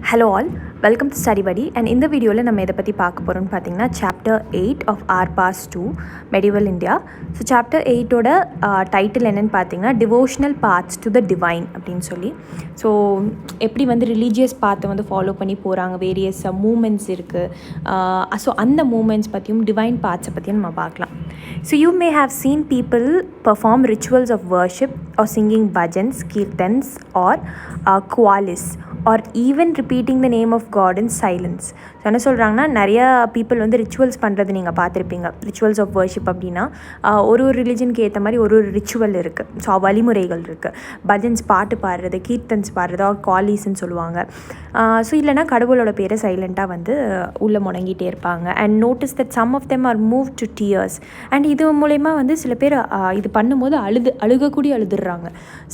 Hello all, welcome to Study Buddy and இந்த வீடியோவில் நம்ம எதை பற்றி பார்க்க போகிறோம்னு பார்த்தீங்கன்னா Chapter-8 of our Past 2 Medieval India. So Chapter-8ஓட டைட்டில் என்னென்னு பார்த்தீங்கன்னா devotional paths to the divine அப்படின்னு சொல்லி. ஸோ எப்படி வந்து ரிலீஜியஸ் பாத்தை வந்து ஃபாலோ பண்ணி போகிறாங்க, வேரியஸ் மூமெண்ட்ஸ் இருக்குது. ஸோ அந்த மூமெண்ட்ஸ் பற்றியும் டிவைன் பாத்ஸை பற்றியும் நம்ம பார்க்கலாம். So you may have seen people perform rituals of worship or singing bhajans, kirtans or qawwalis or even repeating the name of God in silence. So என்ன சொல்கிறாங்கன்னா நிறையா people வந்து ரிச்சுவல்ஸ் பண்ணுறது நீங்கள் பார்த்துருப்பீங்க. ரிச்சுவல்ஸ் ஆஃப் வர்ஷிப் அப்படின்னா ஒரு ரிலிஜனுக்கு ஏற்ற மாதிரி ஒரு ரிச்சுவல் இருக்குது. ஸோ வழிமுறைகள் இருக்குது. பஜன்ஸ் பாட்டு பாடுறது, கீர்த்தன்ஸ் பாடுறது ஆர் காலிஸ்ன்னு சொல்லுவாங்க. ஸோ இல்லைனா கடவுளோட பேரை சைலண்ட்டாக வந்து உள்ளே முடங்கிட்டே இருப்பாங்க. And notice that some of them are move to tears. அண்ட் இது மூலயமா வந்து சில பேர் இது பண்ணும்போது அழுதுடுறாங்க.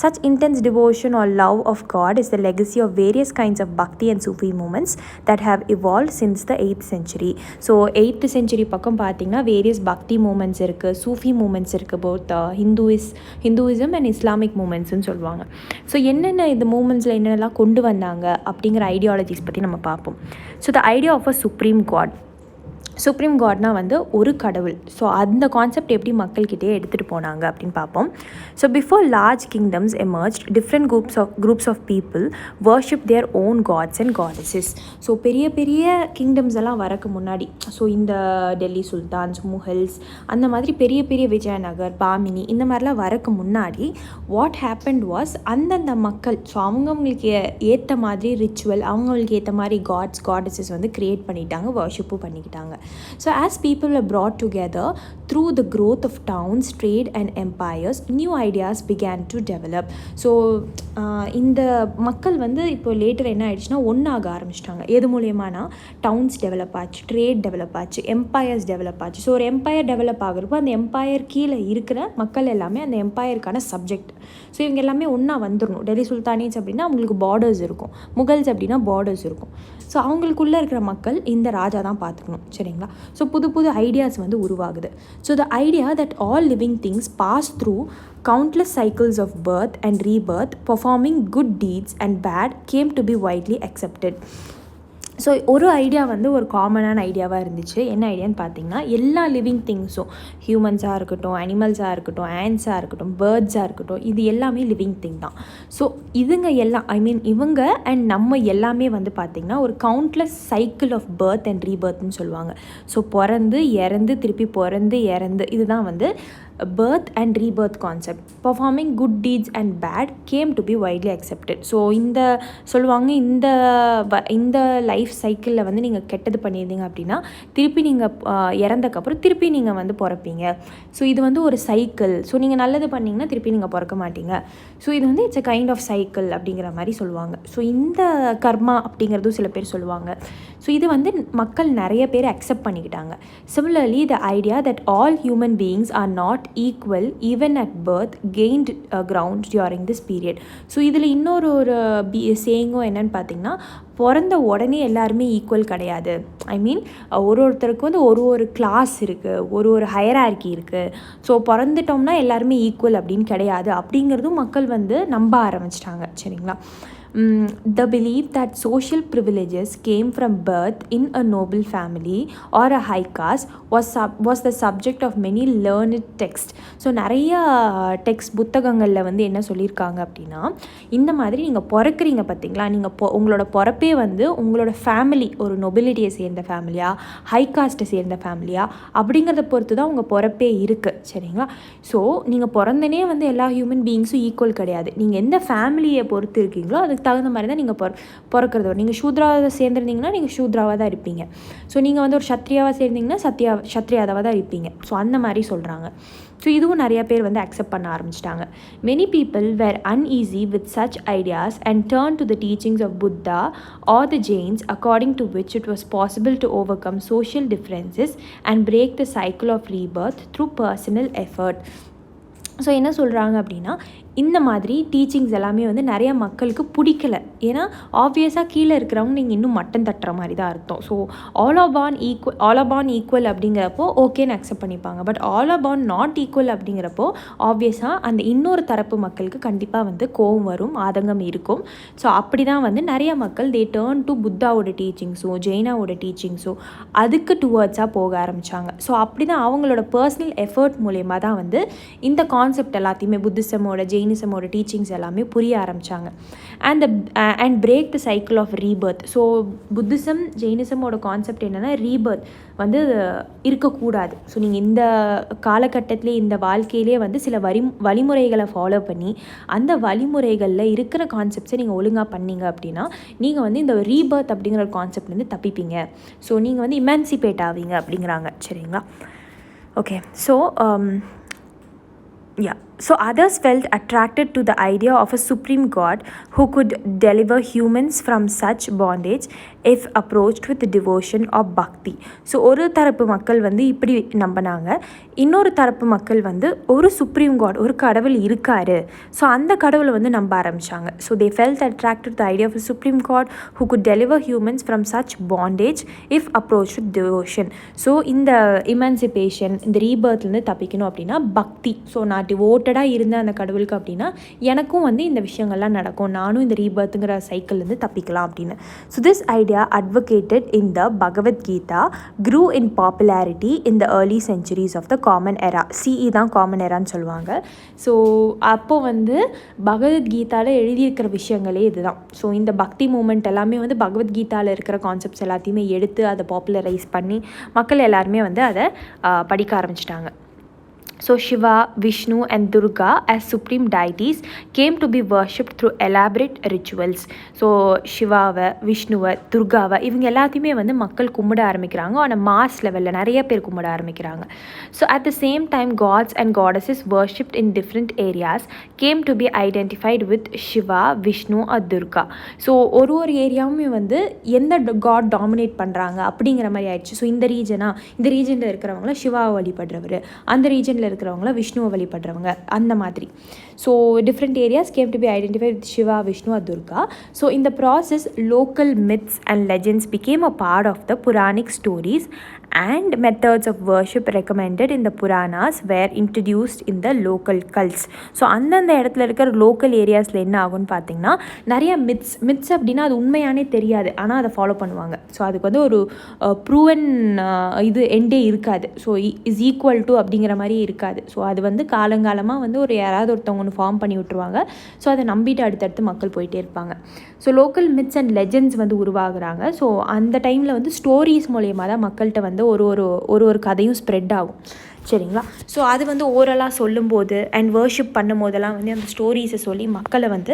Such intense devotion or love of God is the legacy of various kinds of Bhakti and Sufi movements that have evolved since the 8th century. So 8th century பக்கம் பார்த்தீங்கன்னா various Bhakti movements இருக்குது, Sufi movements இருக்குது, both Hinduism and Islamic movements சொல்லுவாங்க. So என்னென்ன இந்த மூமெண்ட்ஸில் என்னென்னலாம் கொண்டு வந்தாங்க அப்படிங்கிற ஐடியாலஜிஸ் பற்றி நம்ம பார்ப்போம். So the idea of a supreme காட்னால் வந்து ஒரு கடவுள். ஸோ அந்த கான்செப்ட் எப்படி மக்கள்கிட்டே எடுத்துகிட்டு போனாங்க அப்படின்னு பார்ப்போம். So before large kingdoms emerged, different groups of people worship their own gods and goddesses. So பெரிய பெரிய கிங்டம்ஸ் எல்லாம் வரக்கு முன்னாடி, ஸோ இந்த டெல்லி சுல்தான்ஸ், முகல்ஸ், அந்த மாதிரி பெரிய பெரிய விஜயநகர், பாமினி, இந்த மாதிரிலாம் வரக்கு முன்னாடி வாட் ஹேப்பன்ட் வாஸ், அந்தந்த மக்கள் ஸோ அவங்கவுங்களுக்கு ஏற்ற மாதிரி ரிச்சுவல், அவங்களுக்கு ஏற்ற மாதிரி காடஸஸ் வந்து க்ரியேட் பண்ணிட்டாங்க, வர்ஷிப்பும் பண்ணிக்கிட்டாங்க. So as people were brought together through the growth of towns, trade and empires, new ideas began to develop. So இந்த மக்கள் வந்து இப்போ லேட்டர் என்ன ஆயிடுச்சுன்னா ஒன்றாக ஆரம்பிச்சிட்டாங்க. எது மூலயமானா டவுன்ஸ் டெவலப் ஆச்சு, ட்ரேட் டெவலப் ஆச்சு, எம்பையர்ஸ் டெவலப் ஆச்சு. ஸோ ஒரு எம்பையர் டெவலப் ஆகிறப்போ அந்த எம்பையர் கீழே இருக்கிற மக்கள் எல்லாமே அந்த எம்பையருக்கான சப்ஜெக்ட். ஸோ இவங்க எல்லாமே ஒன்றா வந்துடணும். டெல்லி சுல்தானேட்ஸ் அப்படின்னா அவங்களுக்கு பார்டர்ஸ் இருக்கும், முகல்ஸ் அப்படின்னா பார்டர்ஸ் இருக்கும். ஸோ அவங்களுக்குள்ளே இருக்கிற மக்கள் இந்த ராஜா தான் பார்த்துக்கணும், சரிங்களா? ஸோ புது ஐடியாஸ் வந்து உருவாகுது. So the idea that all living things pass through countless cycles of birth and rebirth, performing good deeds and bad, came to be widely accepted. So ஒரு ஐடியா வந்து ஒரு காமனான ஐடியாவாக இருந்துச்சு. என்ன ஐடியான்னு பார்த்தீங்கன்னா எல்லா லிவிங் திங்ஸும், ஹியூமன்ஸாக இருக்கட்டும், அனிமல்ஸாக இருக்கட்டும், ஆண்ட்ஸாக இருக்கட்டும், பேர்ட்ஸாக இருக்கட்டும், இது எல்லாமே லிவிங் திங் தான். ஸோ இதுங்க எல்லாம் இவங்க அண்ட் நம்ம எல்லாமே வந்து பார்த்திங்கன்னா ஒரு countless cycle of birth and ரீபர்த்னு சொல்லுவாங்க. ஸோ பிறந்து இறந்து திருப்பி பிறந்து இறந்து, இதுதான் வந்து birth and rebirth concept. Performing good deeds and bad came to be widely accepted. So இந்த சொல்லுவாங்க இந்த லைஃப் சைக்கிளில் வந்து நீங்கள் கெட்டது பண்ணியிருந்தீங்க அப்படின்னா திருப்பி நீங்கள் இறந்தக்கப்புறம் திருப்பி நீங்கள் வந்து பிறப்பீங்க. ஸோ இது வந்து ஒரு சைக்கிள். ஸோ நீங்கள் நல்லது பண்ணிங்கன்னா திருப்பி நீங்கள் பிறக்க மாட்டீங்க. ஸோ இது வந்து it's a kind of cycle அப்படிங்கிற மாதிரி சொல்லுவாங்க. ஸோ இந்த கர்மா அப்படிங்கிறதும் சில பேர் சொல்லுவாங்க. ஸோ இது வந்து மக்கள் நிறைய பேர் அக்செப்ட் பண்ணிக்கிட்டாங்க. Similarly the idea that all human beings are not equal even at birth gained ground during this period. So இதில் இன்னொரு சேயிங்கும் என்னன்னு பார்த்தீங்கன்னா, பிறந்த உடனே எல்லாருமே ஈக்குவல் கிடையாது. ஒருத்தருக்கு வந்து ஒரு கிளாஸ் இருக்குது, ஒரு ஹையரார்கி இருக்குது. ஸோ பிறந்துட்டோம்னா எல்லாருமே ஈக்குவல் அப்படின்னு கிடையாது அப்படிங்கிறதும் மக்கள் வந்து நம்ப ஆரம்பிச்சிட்டாங்க, சரிங்களா? The belief that social privileges came from birth in a noble family or a high caste was the subject of many learned texts. So நிறைய டெக்ஸ்ட் புத்தகங்களில் வந்து என்ன சொல்லியிருக்காங்க அப்படின்னா, இந்த மாதிரி நீங்கள் பிறக்கிறீங்க பார்த்தீங்களா, நீங்கள் உங்களோட பிறப்பே வந்து உங்களோட ஃபேமிலி ஒரு நொபிலிட்டியை சேர்ந்த ஃபேமிலியா, ஹை காஸ்ட்டை சேர்ந்த ஃபேமிலியா அப்படிங்கிறத பொறுத்து தான் உங்கள் பிறப்பே இருக்குது, சரிங்களா? ஸோ நீங்கள் பிறந்தனே வந்து எல்லா ஹியூமன் பீயிங்ஸும் ஈக்குவல் கிடையாது. நீங்கள் எந்த ஃபேமிலியை பொறுத்து இருக்கீங்களோ அதுக்கு தகுந்த மாதிரி தான் நீங்கள் பிறக்கிறது. நீங்கள் சூத்ராவை சேர்ந்துருந்தீங்கன்னா நீங்கள் சூத்ராவாக தான் இருப்பீங்க. ஸோ நீங்கள் வந்து ஒரு சத்ரியாவாக சேர்ந்தீங்கன்னா சத்ரியாவாக தான் இருப்பீங்க. ஸோ அந்த மாதிரி சொல்கிறாங்க. ஸோ இதுவும் நிறைய பேர் வந்து அக்செப்ட் பண்ண ஆரம்பிச்சிட்டாங்க. Many people were uneasy with such ideas and turn to the teachings of Buddha or the Jains, according to which it was possible to overcome social differences and break the cycle of rebirth through personal effort. So என்ன சொல்கிறாங்க அப்படின்னா, இந்த மாதிரி teachings எல்லாமே வந்து நிறைய மக்களுக்கு பிடிக்கல. ஏன்னா ஆப்வியஸாக கீழே இருக்கிறவங்க நீங்கள் இன்னும் மட்டம் தட்டுற மாதிரி தான் அர்த்தம். So all are born equal அப்படிங்கிறப்போ ஓகேன்னு அக்செப்ட் பண்ணிப்பாங்க. But all are born not equal அப்படிங்கிறப்போ ஆப்வியஸாக அந்த இன்னொரு தரப்பு மக்களுக்கு கண்டிப்பாக வந்து கோவம் வரும், ஆதங்கம் இருக்கும். ஸோ அப்படி தான் வந்து நிறைய மக்கள் தே டேர்ன் டு புத்தாவோட டீச்சிங்ஸோ ஜெயினாவோட டீச்சிங்ஸோ அதுக்கு டுவர்ட்ஸாக போக ஆரம்பித்தாங்க. ஸோ அப்படி தான் அவங்களோட பர்சனல் எஃபர்ட் மூலயமா தான் வந்து இந்த கான்செப்ட் எல்லாத்தையுமே புத்திசமோட ஜெயினிசமோட டீச்சிங்ஸ் எல்லாமே புரிய ஆரம்பித்தாங்க. And break the cycle of rebirth. So Buddhism ஜெயினிசமோட கான்செப்ட் என்னென்னா ரீபர்த் வந்து இருக்கக்கூடாது. ஸோ நீங்கள் இந்த காலகட்டத்திலே இந்த வாழ்க்கையிலே வந்து சில வழிமுறைகளை ஃபாலோ பண்ணி அந்த வழிமுறைகளில் இருக்கிற கான்செப்ட்ஸை நீங்கள் ஒழுங்காக பண்ணீங்க அப்படின்னா நீங்கள் வந்து இந்த ரீபர்த் அப்படிங்கிற கான்செப்ட்லேருந்து தப்பிப்பீங்க. ஸோ நீங்கள் வந்து இமான்சிபேட் ஆவீங்க அப்படிங்கிறாங்க. சரிங்களா? Okay. So others felt attracted to the idea of a supreme God who could deliver humans from such bondage if approached with devotion or bhakti. So ஒரு தரப்பு மக்கள் வந்து இப்படி நம்பினாங்க. இன்னொரு தரப்பு மக்கள் வந்து ஒரு சுப்ரீம் காட், ஒரு கடவுள் இருக்கார், ஸோ அந்த கடவுளை வந்து நம்ப ஆரம்பித்தாங்க. So they felt attracted the idea of a supreme God who could deliver humans from such bondage if approached with devotion. So இந்த இமான்சிபேஷன், இந்த ரீபர்த்லேருந்து தப்பிக்கணும் அப்படின்னா பக்தி. ஸோ நான் டிவோட்டடாக இருந்த அந்த கடவுளுக்கு அப்படின்னா எனக்கும் வந்து இந்த விஷயங்கள்லாம் நடக்கும், நானும் இந்த ரீபர்த்துங்கிற சைக்கிள்லேருந்து தப்பிக்கலாம் அப்படின்னு. So this idea advocated in the Bhagavad Gita grew in popularity in the early centuries of the common era. CE தான் காமன் எரான்னு சொல்லுவாங்க. ஸோ அப்போ வந்து பகவத்கீதாவில் எழுதியிருக்கிற விஷயங்களே இதுதான். ஸோ இந்த பக்தி மூமெண்ட் எல்லாமே வந்து பகவத்கீதாவில் இருக்கிற கான்செப்ட்ஸ் எல்லாத்தையுமே எடுத்து அதை பாப்புலரைஸ் பண்ணி மக்கள் எல்லாருமே வந்து அதை படிக்க ஆரம்பிச்சிட்டாங்க. So Shiva, Vishnu and Durga as supreme deities came to be worshipped through elaborate rituals. So சிவாவை, விஷ்ணுவை, துர்காவை இவங்க எல்லாத்தையுமே வந்து மக்கள் கும்பிட ஆரம்பிக்கிறாங்க. ஆனால் மாஸ் லெவலில் நிறைய பேர் கும்பிட ஆரம்பிக்கிறாங்க. So at the same time gods and goddesses worshipped in different areas came to be identified with Shiva, Vishnu or Durga. So ஒரு ஏரியாவுமே வந்து எந்த காட் டாமினேட் பண்ணுறாங்க அப்படிங்கிற மாதிரி ஆயிடுச்சு. ஸோ இந்த ரீஜனில் இருக்கிறவங்கள சிவாவை வழிபடுறவர், அந்த ரீஜனில் இருக்கிறவங்கள விஷ்ணுவை வழிபடுறவங்க, அந்த மாதிரி. So different areas came to be identified with Shiva, Vishnu or Durga. So இந்த process local myths and legends become a part of the Puranic stories and methods of worship recommended in the Puranas were introduced in the local cults. So அந்தந்த இடத்துல இருக்கிற local ஏரியாஸில் என்ன ஆகும்னு பார்த்தீங்கன்னா நிறைய myths அப்படின்னா அது உண்மையானே தெரியாது, ஆனால் அதை ஃபாலோ பண்ணுவாங்க. ஸோ அதுக்கு வந்து ஒரு ப்ரூவன் இது எண்டே இருக்காது. ஸோ இஸ் ஈக்குவல் டு அப்படிங்கிற மாதிரி இருக்காது. ஸோ அது வந்து காலங்காலமாக வந்து யாராவது ஒருத்தவங்க ஒன்று ஃபார்ம் பண்ணி விட்டுருவாங்க. ஸோ அதை நம்பிட்டு அடுத்தடுத்து மக்கள் போயிட்டே இருப்பாங்க. So local myths and legends வந்து உருவாகுறாங்க. ஸோ அந்த டைமில் வந்து ஸ்டோரிஸ் மூலயமா தான் மக்கள்கிட்ட வந்து ஒரு கதையும் ஸ்ப்ரெட் ஆகும். சரிங்களா? ஸோ அது வந்து ஓரலாக சொல்லும்போது அண்ட் வர்ஷிப் பண்ணும் போதெல்லாம் வந்து அந்த ஸ்டோரிஸை சொல்லி மக்களை வந்து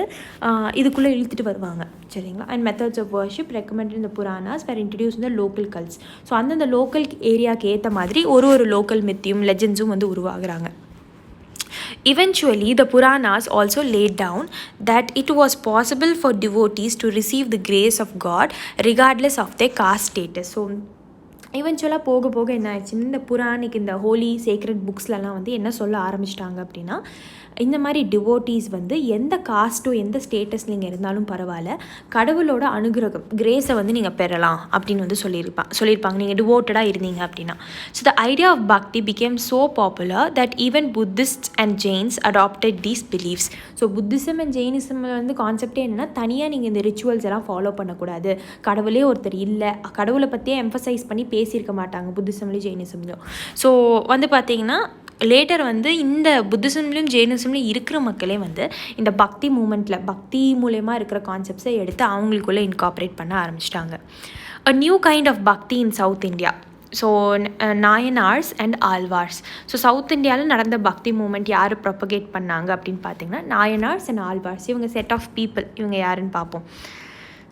இதுக்குள்ளே இழுத்துட்டு வருவாங்க. சரிங்களா? And methods of worship recommended இந்த புராணாஸ் வேர் இன்ட்ரடியூஸ் இந்த லோக்கல் கல்ட்ஸ். ஸோ அந்தந்த லோக்கல் ஏரியாவுக்கு ஏற்ற மாதிரி ஒரு லோக்கல் மித்தியும் லெஜெண்ட்ஸும் வந்து உருவாகுறாங்க. Eventually, the Puranas also laid down that it was possible for devotees to receive the grace of God regardless of their caste status. So இவென்ச்சுவலாக போக என்ன ஆயிடுச்சுன்னு இந்த புராணிக் இந்த ஹோலி சீக்ரெட் புக்ஸ்லலாம் வந்து என்ன சொல்ல ஆரம்பிச்சிட்டாங்க அப்படின்னா இந்த மாதிரி டிவோட்டீஸ் வந்து எந்த காஸ்ட்டோ எந்த ஸ்டேட்டஸ் நீங்கள் இருந்தாலும் பரவாயில்ல, கடவுளோட அனுகிரகம் கிரேஸை வந்து நீங்கள் பெறலாம் அப்படின்னு வந்து சொல்லியிருப்பாங்க நீங்கள் டிவோட்டடாக இருந்தீங்க அப்படின்னா. So the idea of bhakti became so popular that even Buddhist and Jains adopted these beliefs. So Buddhism and ஜெயினிசமில் வந்து கான்செப்டே என்னென்னா தனியாக நீங்கள் இந்த ரிச்சுவல்ஸ் எல்லாம் ஃபாலோ பண்ணக்கூடாது, கடவுளே ஒருத்தர் இல்லை, கடவுளை பற்றியே எம்ஃபசைஸ் பண்ணி பேசியிருக்க மாட்டாங்க புத்திசம்லேயும் ஜெயினிசம்லையும். ஸோ வந்து பார்த்தீங்கன்னா லேட்டர் வந்து இந்த புத்திசம்லையும் ஜெயினிசம்லையும் இருக்கிற மக்களே வந்து இந்த பக்தி மூமெண்ட்டில் பக்தி மூலயமா இருக்கிற கான்செப்ட்ஸை எடுத்து அவங்களுக்குள்ளே இன்கார்பரேட் பண்ண ஆரம்பிச்சிட்டாங்க. A new kind of bhakti in south India. So Nayanars and Alvars. So south இந்தியாவில் நடந்த பக்தி மூமெண்ட் யார் ப்ரொபகேட் பண்ணாங்க அப்படின்னு பார்த்தீங்கன்னா நாயனார்ஸ் அண்ட் ஆழ்வார்ஸ். இவங்க செட் ஆஃப் பீப்புள். இவங்க யாருன்னு பார்ப்போம்.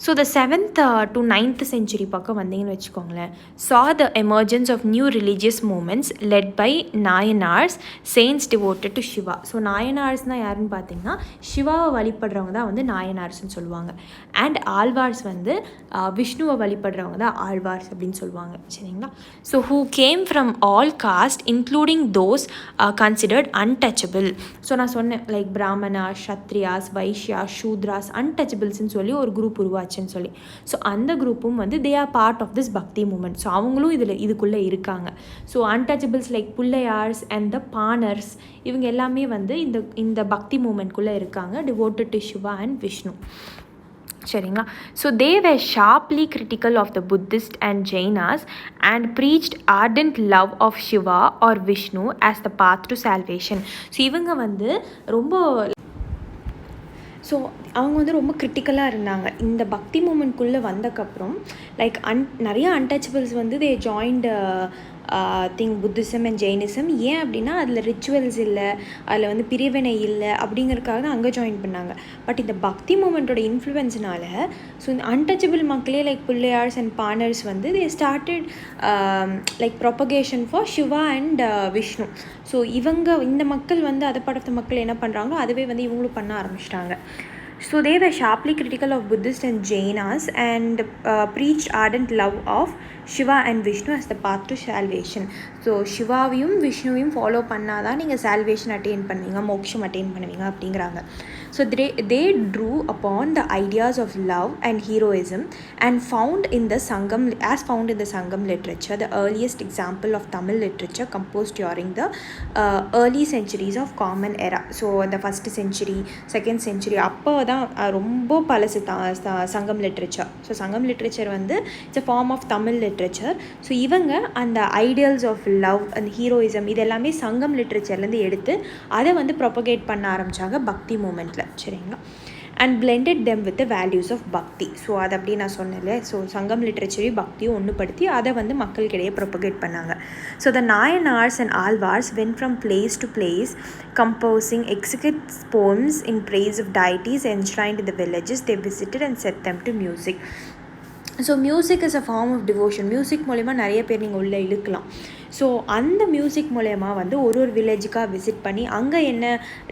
So the 7th to 9th century பக்கம் வந்தீங்கன்னு வச்சுக்கோங்களேன், saw the emergence of new religious movements led by Nayanars, saints devoted to Shiva. So நாயனார்ஸ்னால் யாருன்னு பார்த்தீங்கன்னா சிவாவை வழிபடுறவங்க தான் வந்து நாயனார்ஸ்னு சொல்லுவாங்க. அண்ட் ஆழ்வார்ஸ் வந்து விஷ்ணுவை வழிபடுறவங்க தான் ஆழ்வார்ஸ் அப்படின்னு சொல்லுவாங்க. சரிங்களா? So who came from all caste including those considered untouchable. So நான் சொன்னேன் லைக் பிராமணா, க்ஷத்ரியாஸ், வைஷ்யா, சூத்ராஸ், அன்டச்சபிள்ஸ்ன்னு சொல்லி ஒரு குரூப் உருவாச்சுன்னு சொல்லி. ஸோ அந்த குரூப்பும் வந்து they are part of this bhakti movement. So அவங்களும் இதுக்குள்ளே இருக்காங்க. So untouchables like Pulaiyars and the Panars இவங்க எல்லாமே வந்து இந்த பக்தி மூமெண்ட்குள்ளே இருக்காங்க, devoted to Shiva and Vishnu. சரிங்களா? So they were sharply critical of the Buddhist and Jainas and preached ardent love of Shiva or Vishnu as the path to salvation. So இவங்க வந்து அவங்க வந்து ரொம்ப கிரிட்டிக்கலாக இருந்தாங்க. இந்த பக்தி மூமெண்ட்குள்ளே வந்தக்கப்புறம் லைக் நிறைய அன்டச்சபிள்ஸ் வந்து தே ஜாயின்ட் புத்திசம் அண்ட் ஜெயினிசம். ஏன் அப்படின்னா அதில் ரிச்சுவல்ஸ் இல்லை, அதில் வந்து பிரிவினை இல்லை அப்படிங்கிறதுக்காக தான் அங்கே ஜாயின் பண்ணாங்க. பட் இந்த பக்தி மூமெண்ட்டோட இன்ஃப்ளூயன்ஸ்னால ஸோ இந்த அன்டச்சபிள் மக்களே லைக் பிள்ளையார்ஸ் அண்ட் பானர்ஸ் வந்து they started like propagation for Shiva and Vishnu. So இந்த மக்கள் வந்து அதை படத்த மக்கள் என்ன பண்ணுறாங்களோ அதுவே வந்து இவங்களும் பண்ண ஆரம்பிச்சிட்டாங்க. So they were sharply critical of Buddhists and Jainas and preached ardent love of Shiva and Vishnu as the path to salvation. So சிவாவையும் விஷ்ணுவையும் ஃபாலோ பண்ணால் தான் நீங்கள் சால்வேஷன் அட்டைன் பண்ணுவீங்க, மோட்சம் அட்டைன் பண்ணுவீங்க அப்படிங்கிறாங்க. So they drew upon the ideas of love and heroism and found in the Sangam literature, the earliest example of Tamil literature composed during the early centuries of Common Era. So the 1st century, 2nd century அப்போ தான் ரொம்ப பழசு Sangam literature. So Sangam literature வந்து it's a form of Tamil literature. So இவங்க அந்த ideals of love and heroism இது எல்லாமே சங்கம் லிட்ரேச்சர்லேருந்து எடுத்து அதை வந்து ப்ரொபகேட் பண்ண ஆரம்பித்தாங்க பக்தி மூமெண்ட்டில். சரிங்களா? And blended them with the values of bhakti. So அதை அப்படி நான் சொன்னேன்ல, ஸோ சங்கம் லிட்ரேச்சரையும் பக்தியும் ஒன்றுபடுத்தி அதை வந்து மக்களுக்கிடையே ப்ரொபகேட் பண்ணாங்க. So the Nayanars and Alvars went from place to place composing exquisite poems in praise of deities enshrined in the villages they visited and set them to music. So music is a form of devotion. Music மூலயமா நிறைய பேர் நீங்கள் உள்ளே இழுக்கலாம். So அந்த music மூலயமா வந்து ஒரு வில்லேஜுக்காக visit பண்ணி அங்கே என்ன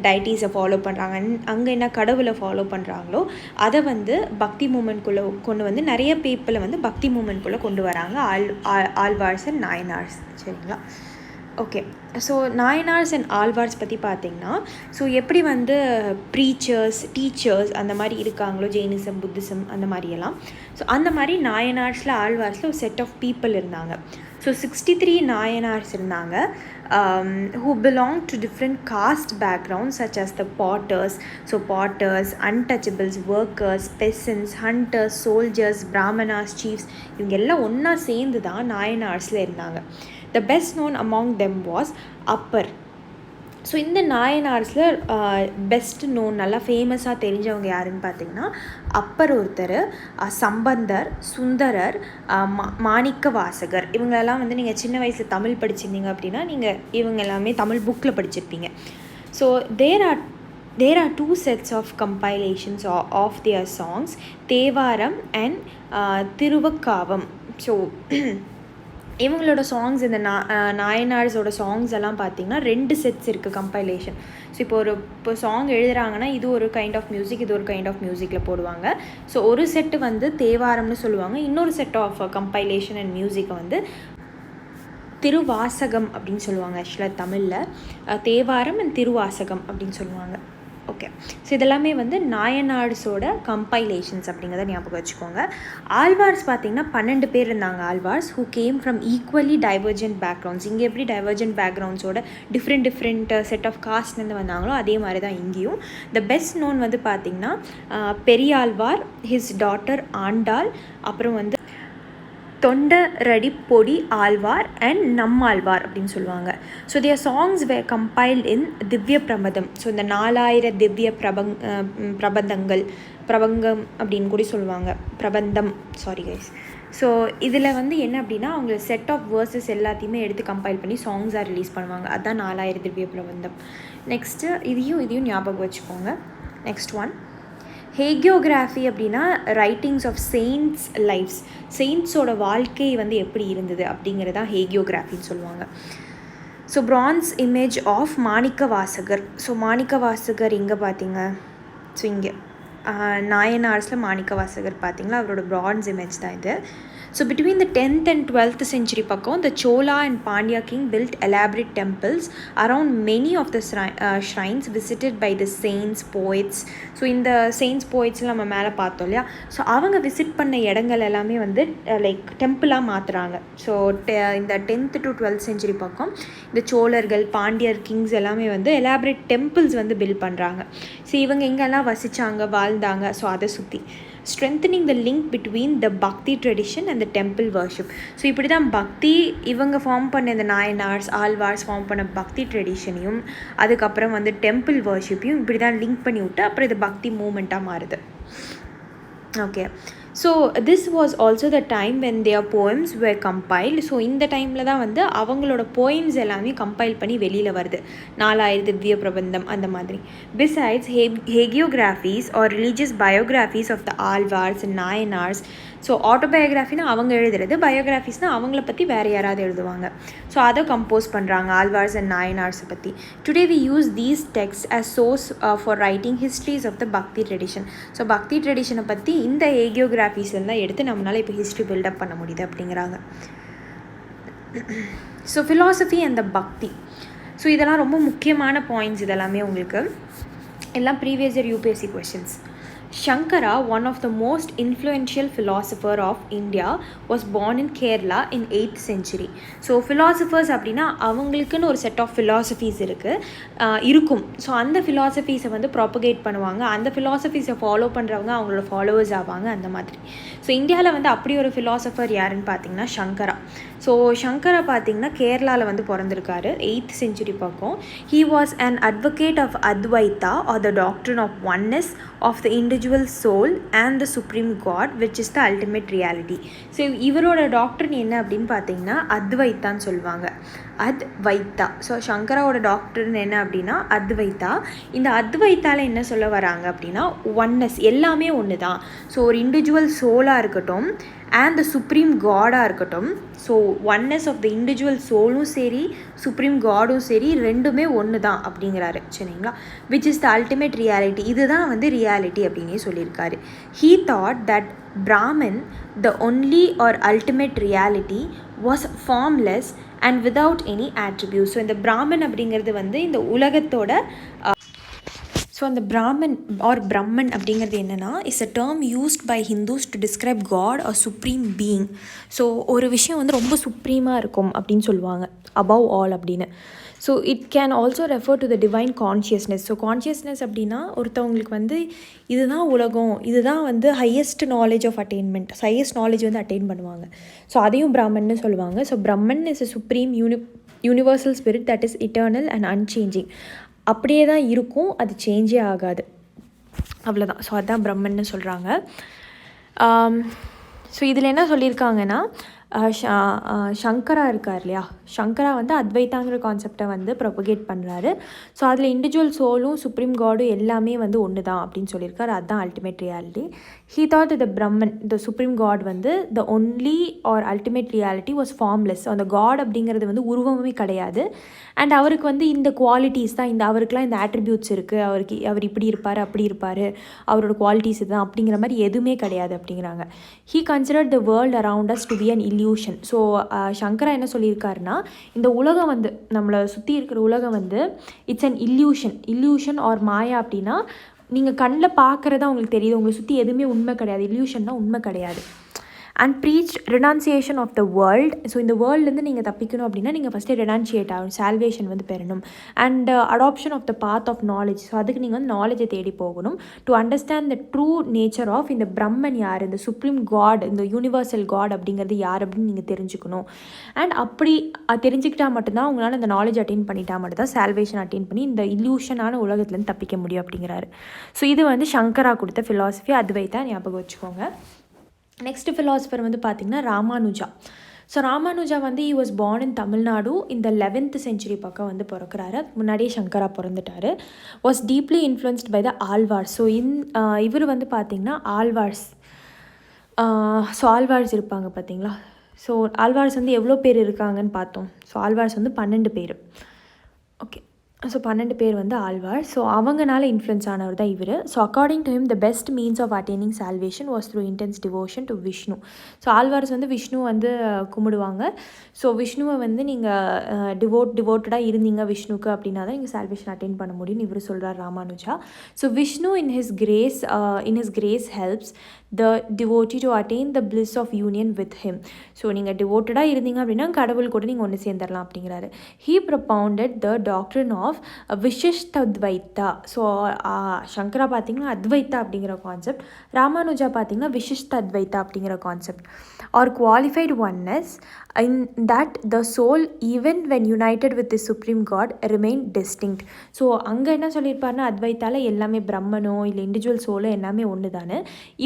டைட்டிஸை ஃபாலோ பண்ணுறாங்க, அங்கே என்ன கடவுளை ஃபாலோ பண்ணுறாங்களோ அதை வந்து பக்தி மூமெண்ட்குள்ளே கொண்டு வந்து நிறைய பீப்புளை வந்து பக்தி மூமெண்ட்குள்ளே கொண்டு வராங்க ஆழ்வார்ஸ் அண்ட் நாயனார்ஸ். சரிங்களா? Okay. So Nayanars and Alvars பற்றி பார்த்திங்கன்னா ஸோ எப்படி வந்து ப்ரீச்சர்ஸ், டீச்சர்ஸ் அந்த மாதிரி இருக்காங்களோ ஜெயினிசம், புத்திசம் அந்த மாதிரியெல்லாம், ஸோ அந்த மாதிரி நாயனார்ஸில் ஆழ்வார்ஸில் ஒரு செட் ஆஃப் பீப்புள் இருந்தாங்க. ஸோ 63 நாயனார்ஸ் இருந்தாங்க who belong to different caste backgrounds such as the potters. So potters, untouchables, workers, peasants, hunters, soldiers, brahmanas, chiefs இவங்க எல்லாம் ஒன்றா சேர்ந்து தான் நாயனார்ஸில் இருந்தாங்க. The best known among them was Appar. So இந்த நாயனார்ஸில் பெஸ்ட் நோன் நல்லா ஃபேமஸாக தெரிஞ்சவங்க யாருன்னு பார்த்தீங்கன்னா அப்பர் ஒருத்தர், சம்பந்தர், சுந்தரர், மாணிக்க வாசகர். இவங்களெல்லாம் வந்து நீங்கள் சின்ன வயசில் தமிழ் படிச்சிருந்தீங்க அப்படின்னா நீங்கள் இவங்க எல்லாமே தமிழ் புக்கில் படிச்சிருப்பீங்க. So there are 2 sets of compilations of their songs, Thevaram and Thiruvachakam. So இவங்களோட சாங்ஸ் இந்த நாயனார்ஸோட சாங்ஸ் எல்லாம் பார்த்திங்கன்னா 2 செட்ஸ் இருக்குது கம்பைலேஷன். ஸோ இப்போ சாங் எழுதுகிறாங்கன்னா இது ஒரு கைண்ட் ஆஃப் மியூசிக், இது ஒரு கைண்ட் ஆஃப் மியூசிக்கில் போடுவாங்க. ஸோ ஒரு செட்டு வந்து தேவாரம்னு சொல்லுவாங்க, இன்னொரு செட் ஆஃப் கம்பைலேஷன் அண்ட் மியூசிக்கை வந்து திருவாசகம் அப்படின்னு சொல்லுவாங்க. ஆக்சுவலாக தமிழில் தேவாரம் அண்ட் திருவாசகம் அப்படின்னு சொல்லுவாங்க. ஓகே. ஸோ இதெல்லாமே வந்து நாயனார்ஸோட கம்பைலேஷன்ஸ் அப்படிங்கிறத ஞாபகம் வச்சுக்கோங்க. ஆழ்வார்ஸ் பார்த்திங்கன்னா 12 பேர் இருந்தாங்க Alvars who came from equally divergent backgrounds. இங்கே எப்படி டைவர்ஜென்ட் பேக்ரவுண்ட்ஸோட டிஃப்ரெண்ட் செட் ஆஃப் காஸ்ட்லேருந்து வந்தாங்களோ அதே மாதிரி தான் இங்கேயும். த பெஸ்ட் நோன் வந்து பார்த்திங்கன்னா பெரியாழ்வார், ஹிஸ் டாட்டர் ஆண்டாள், அப்புறம் வந்து தொண்டரடி பொடி ஆழ்வார் அண்ட் நம்மாழ்வார் அப்படின்னு சொல்லுவாங்க. So their songs were compiled in Divya Prabandham. So இந்த 4000 திவ்ய பிரபங்கம் அப்படின்னு கூட சொல்லுவாங்க, பிரபந்தம், சாரி கைஸ். ஸோ இதில் வந்து என்ன அப்படின்னா அவங்க செட் ஆஃப் வேர்சஸ் எல்லாத்தையுமே எடுத்து கம்பைல் பண்ணி சாங்ஸாக ரிலீஸ் பண்ணுவாங்க. அதுதான் 4000 திவ்ய பிரபந்தம். நெக்ஸ்ட்டு இதையும் ஞாபகம் வச்சுக்கோங்க. நெக்ஸ்ட் ஒன், ஹேகியோகிராஃபி அப்படின்னா ரைட்டிங்ஸ் ஆஃப் செயின்ட்ஸ் லைஃப்ஸ், செயின்ட்ஸோட வாழ்க்கை வந்து எப்படி இருந்தது அப்படிங்கிறதான் ஹேகியோகிராஃபின்னு சொல்லுவாங்க. So France image of Manikka Vasagar. So Manikka Vasagar இங்கே பார்த்தீங்க, ஸோ இங்கே நாயனார்ஸில் மாணிக்க வாசகர் பார்த்தீங்களா, அவரோட பிரான்ஸ் இமேஜ் தான் இது. So between the 10th and 12th century பக்கம் the Chola and Pandya king built elaborate temples around many of the shrines visited by the saints, poets. So இந்த saints, poetsலாம் நம்ம மேலே பார்த்தோம் இல்லையா, ஸோ அவங்க விசிட் பண்ண இடங்கள் எல்லாமே வந்து லைக் டெம்பிளாக மாற்றுறாங்க. ஸோ இந்த 10th to 12th century பக்கம் இந்த சோழர்கள், பாண்டியர் கிங்ஸ் எல்லாமே வந்து எலாபரேட் டெம்பிள்ஸ் வந்து பில்ட் பண்ணுறாங்க. ஸோ இவங்க எங்கெல்லாம் வசித்தாங்க, வாழ்ந்தாங்க, ஸோ அதை சுற்றி strengthening the link between the Bhakti tradition and the temple worship. So இப்படி தான் பக்தி, இவங்க ஃபார்ம் பண்ண இந்த நாயனார்ஸ், ஆழ்வார்ஸ் ஃபார்ம் பண்ண பக்தி ட்ரெடிஷனையும் அதுக்கப்புறம் வந்து டெம்பிள் வர்ஷிப்பையும் இப்படி தான் லிங்க் பண்ணி விட்டு அப்புறம் இது பக்தி மூமெண்ட்டாக மாறுது. Okay, so this was also the time when their poems were compiled. So இந்த டைமில் தான் வந்து அவங்களோட போயம்ஸ் எல்லாமே கம்பைல் பண்ணி வெளியில் வருது, 4000 திவ்ய பிரபந்தம் அந்த மாதிரி. Besides hagiographies are religious biographies of the Alvars and Nayanars. So ஆட்டோபயோகிராஃபினா அவங்க எழுதுறது, பயோகிராஃபிஸ்னால் அவங்கள பற்றி வேறு யாராவது எழுதுவாங்க. ஸோ அதை கம்போஸ் பண்ணுறாங்க ஆழ்வார்ஸ் அண்ட் நாயனார்ஸை பற்றி. Today we use these text as source for writing histories of the bhakti tradition. So பக்தி ட்ரெடிஷனை பற்றி இந்த ஹேகியோகிராஃபிஸ்லாம் தான் எடுத்து நம்மளால் இப்போ ஹிஸ்ட்ரி பில்டப் பண்ண முடியுது அப்படிங்கிறாங்க. ஸோ ஃபிலாசபி அண்ட் த பக்தி. ஸோ இதெல்லாம் ரொம்ப முக்கியமான பாயிண்ட்ஸ், இதெல்லாமே உங்களுக்கு எல்லாம் previous year UPSC questions. Shankara, one of the most influential philosopher of India, was born in Kerala in 8th century. So philosophers அப்படின்னா அவங்களுக்குன்னு ஒரு செட் ஆஃப் philosophies இருக்கும். ஸோ அந்த philosophies வந்து ப்ராப்பகேட் பண்ணுவாங்க, அந்த philosophies ஃபாலோ பண்ணுறவங்க அவங்களோட ஃபாலோவர்ஸ் ஆவாங்க அந்த மாதிரி. ஸோ இந்தியாவில் வந்து அப்படி ஒரு philosopher யாருன்னு பார்த்தீங்கன்னா சங்கரா. ஸோ சங்கரா பார்த்தீங்கன்னா கேரளாவில் வந்து பிறந்திருக்காரு 8th century பக்கம். He was an advocate of Advaita or the doctrine of oneness of the individual soul and the supreme God which is the ultimate reality. So இவரோட டாக்டர்னு என்ன அப்படின்னு பார்த்தீங்கன்னா அத்வைத்தான்னு சொல்லுவாங்க, அத்வைத்தா. ஸோ சங்கராவோட டாக்டர்னு என்ன அப்படின்னா அத்வைத்தா. இந்த அத்வைத்தாவில் என்ன சொல்ல வராங்க அப்படின்னா ஒன்னஸ், எல்லாமே ஒன்று தான். ஸோ ஒரு இண்டிவிஜுவல் சோலாக இருக்கட்டும் அண்ட் த சுப்ரீம் காடாக இருக்கட்டும், so oneness of the individual சோலும் சரி சுப்ரீம் காடும் சரி ரெண்டுமே ஒன்று தான் அப்படிங்கிறாரு, சரிங்களா. Which is the ultimate reality, இதுதான் வந்து ரியாலிட்டி அப்படின்னே சொல்லியிருக்காரு. He thought that Brahman, the only or ultimate reality, was formless and without any attributes. So இந்த பிராமன் அப்படிங்கிறது வந்து இந்த உலகத்தோட ஸோ அந்த பிராமன் ஆர் பிரம்மன் அப்படிங்கிறது என்னென்னா is a term used by Hindus to describe God or supreme being. So ஒரு விஷயம் வந்து ரொம்ப சுப்ரீமாக இருக்கும் அப்படின்னு சொல்லுவாங்க, அபவ் ஆல் அப்படின்னு. So it can also refer to the divine consciousness. So consciousness அப்படின்னா ஒருத்தவங்களுக்கு வந்து இதுதான் உலகம், இதுதான் வந்து highest knowledge of attainment, highest knowledge வந்து அட்டைன் பண்ணுவாங்க. ஸோ அதையும் பிராமன்னு சொல்லுவாங்க. So Brahman is a supreme universal spirit that is eternal and unchanging. அப்படியே தான் இருக்கும், அது சேஞ்சே ஆகாது, அவ்வளோதான். ஸோ அதுதான் பிரம்மன்னு சொல்கிறாங்க. ஸோ இதில் என்ன சொல்லியிருக்காங்கன்னா சங்கரா இருக்கார் இல்லையா, சங்கரா வந்து அத்வைத்தாங்கிற கான்செப்டை வந்து ப்ரொபகேட் பண்ணுறாரு. ஸோ அதில் இண்டிவிஜுவல் சோலும் சுப்ரீம் காடும் எல்லாமே வந்து ஒன்று தான் அப்படின்னு சொல்லியிருக்காரு, அதுதான் ultimate reality. He thought the Brahman, the supreme god வந்து the only or ultimate reality was formless. அந்த காட் அப்படிங்கிறது வந்து உருவமே கிடையாது. அண்ட் அவருக்கு வந்து இந்த குவாலிட்டிஸ் தான், அவருக்குலாம் இந்த ஆட்ரிபியூட்ஸ் இருக்குது, அவர் இப்படி இருப்பார் அப்படி இருப்பார், அவரோட குவாலிட்டிஸ் இதுதான் அப்படிங்கிற மாதிரி எதுவுமே கிடையாது அப்படிங்கிறாங்க. He considered the world around as to be an illusion. So Shankara என்ன சொல்லியிருக்காருன்னா இந்த உலகம் வந்து நம்மளை சுற்றி இருக்கிற உலகம் வந்து இட்ஸ் அன் இல்யூஷன் ஆர் மாயா. அப்படின்னா நீங்கள் கண்ணில் பார்க்குறதா உங்களுக்கு தெரியுது, உங்களை சுற்றி எதுவுமே உண்மை கிடையாது, இல்யூஷன்னா உண்மை கிடையாது. And preach renunciation of the world. So இந்த வேர்ல்டுலேருந்து நீங்கள் தப்பிக்கணும் அப்படின்னா நீங்கள் ஃபஸ்ட்டு ரெனான்சியேட் ஆகணும், சால்வேஷன் வந்து பெறணும். And adoption of the path of knowledge. So அதுக்கு நீங்கள் வந்து நாலேஜை தேடி போகணும் to understand the true nature of இந்த பிரம்மன் யார், இந்த சுப்ரீம் காட், இந்த யூனிவர்சல் காட் அப்படிங்கிறது யார் அப்படின்னு நீங்கள் தெரிஞ்சுக்கணும். அண்ட் அப்படி தெரிஞ்சுக்கிட்டால் மட்டும்தான் உங்களால் இந்த நாலேஜ் அட்டைன் பண்ணிட்டா மட்டும்தான் சால்வேஷன் அட்டைன் பண்ணி இந்த இல்யூஷனான உலகத்துலேருந்து தப்பிக்க முடியும் அப்படிங்கிறாரு. ஸோ இது வந்து சங்கரா கொடுத்த ஃபிலாசபி, அத்வைத்தா ஞாபகம் வச்சுக்கோங்க. நெக்ஸ்ட் ஃபிலாசபர் வந்து பார்த்திங்கன்னா ராமானுஜா. ஸோ ராமானுஜா வந்து he was born in Tamil Nadu இந்த 11th century பக்கம் வந்து பிறக்கிறாரு. முன்னாடியே சங்கரா பிறந்துட்டாரு. was deeply influenced by the Alvars. So இவர் வந்து பார்த்திங்கன்னா ஆழ்வார்ஸ். ஸோ ஆழ்வார்ஸ் இருப்பாங்க பார்த்தீங்களா. ஸோ ஆழ்வார்ஸ் வந்து எவ்வளோ பேர் இருக்காங்கன்னு பார்த்தோம். ஸோ ஆழ்வார்ஸ் வந்து 12 பேர். ஓகே, ஸோ 12 பேர் வந்து ஆழ்வார். ஸோ அவங்கனால இன்ஃப்ளூயன்ஸ் ஆனவர் தான் இவர். So according to him the best means of attaining salvation was through intense devotion to Vishnu. So Alvars வந்து விஷ்ணு வந்து கும்பிடுவாங்க. ஸோ விஷ்ணுவை வந்து நீங்கள் டிவோட்டடாக இருந்தீங்க விஷ்ணுக்கு அப்படின்னா தான் நீங்கள் சால்வேஷன் அட்டெயின் பண்ண முடியும்னு இவர் சொல்கிறார் Ramanuja. So Vishnu in his grace helps the devotee to attain the bliss of union with him. So நீங்கள் டிவோட்டடாக இருந்தீங்க அப்படின்னா கடவுள் கூட நீங்கள் ஒன்று சேர்ந்துடலாம் அப்படிங்கிறாரு. he propounded the doctrine of Vishishtadvaita. So Shankara பார்த்தீங்கன்னா அத்வைத்தா அப்படிங்கிற கான்செப்ட், ராமானுஜா பார்த்தீங்கன்னா விசிஷ்டத்வைத்தா அப்படிங்கிற concept. Or qualified oneness in that the soul even when united with the supreme god remain distinct. So அங்கே என்ன சொல்லியிருப்பாருன்னா அத்வைத்தால எல்லாமே பிரம்மனோ இல்லை இண்டிவிஜுவல் சோலோ எல்லாமே ஒன்று தானே.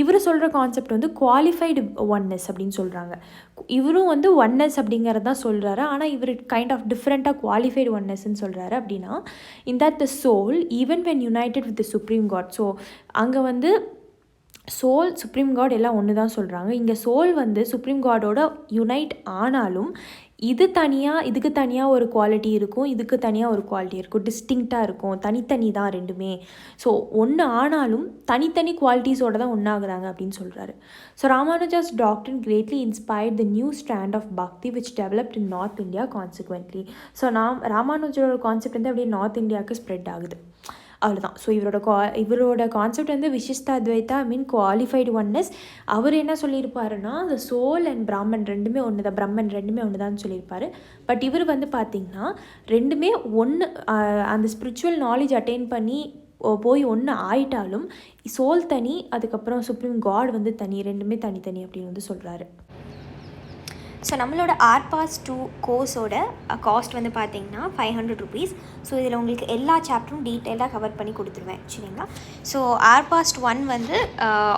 இவர் சொல்கிற கான்செப்ட் வந்து குவாலிஃபைடு ஒன்னஸ் அப்படின்னு சொல்கிறாங்க. இவரும் வந்து ஒன்னஸ் அப்படிங்கிறது தான் சொல்கிறாரு. ஆனால் இவர் கைண்ட் ஆஃப் டிஃப்ரெண்ட்டாக குவாலிஃபைடு ஒன்னஸ்ன்னு சொல்கிறாரு. அப்படின்னா in that the soul even when united with the supreme god. So அங்கே வந்து சோல் சுப்ரீம் காட் எல்லாம் ஒன்று தான் சொல்கிறாங்க. இங்கே சோல் வந்து சுப்ரீம் காடோட யுனைட் ஆனாலும் இதுக்கு தனியாக ஒரு குவாலிட்டி இருக்கும், இதுக்கு தனியாக ஒரு குவாலிட்டி இருக்கும், டிஸ்டிங்க்டாக இருக்கும், தனித்தனி தான் ரெண்டுமே. ஸோ ஒன்று ஆனாலும் தனித்தனி குவாலிட்டிஸோடு தான் ஒன்றாகுறாங்க அப்படின்னு சொல்கிறாரு. So Ramanuja's doctrine greatly inspired the new stand of bhakti which developed in north India consequently. So ராமானுஜரோட கான்செப்ட் வந்து அப்படியே நார்த் இந்தியாவுக்கு ஸ்ப்ரெட் ஆகுது. அவ்வளோதான். ஸோ இவரோட கான்செப்ட் வந்து விசிஷ்டாத்வைத்தா மீன் குவாலிஃபைடு ஒன்னஸ். அவர் என்ன சொல்லியிருப்பாருன்னா the சோல் அண்ட் பிரம்மன் ரெண்டுமே ஒன்று தான், பிரம்மன் ரெண்டுமே ஒன்று தான் சொல்லியிருப்பார். பட் இவர் வந்து பார்த்திங்கன்னா ரெண்டுமே ஒன்று, அந்த ஸ்பிரிச்சுவல் நாலேஜ் அட்டைன் பண்ணி போய் ஒன்று ஆயிட்டாலும் சோல் தனி, அதுக்கப்புறம் சுப்ரீம் காட் வந்து தனி, ரெண்டுமே தனித்தனி அப்படின்னு வந்து சொல்கிறாரு. ஸோ நம்மளோட ஆர்பாஸ் 2 கோர்ஸோட காஸ்ட் வந்து பார்த்திங்கன்னா 500 rupees. ஸோ இதில் உங்களுக்கு எல்லா சாப்டரும் டீட்டெயிலாக கவர் பண்ணி கொடுத்துருவேன் சரிங்களா. ஸோ ஆர்பாஸ் 1 வந்து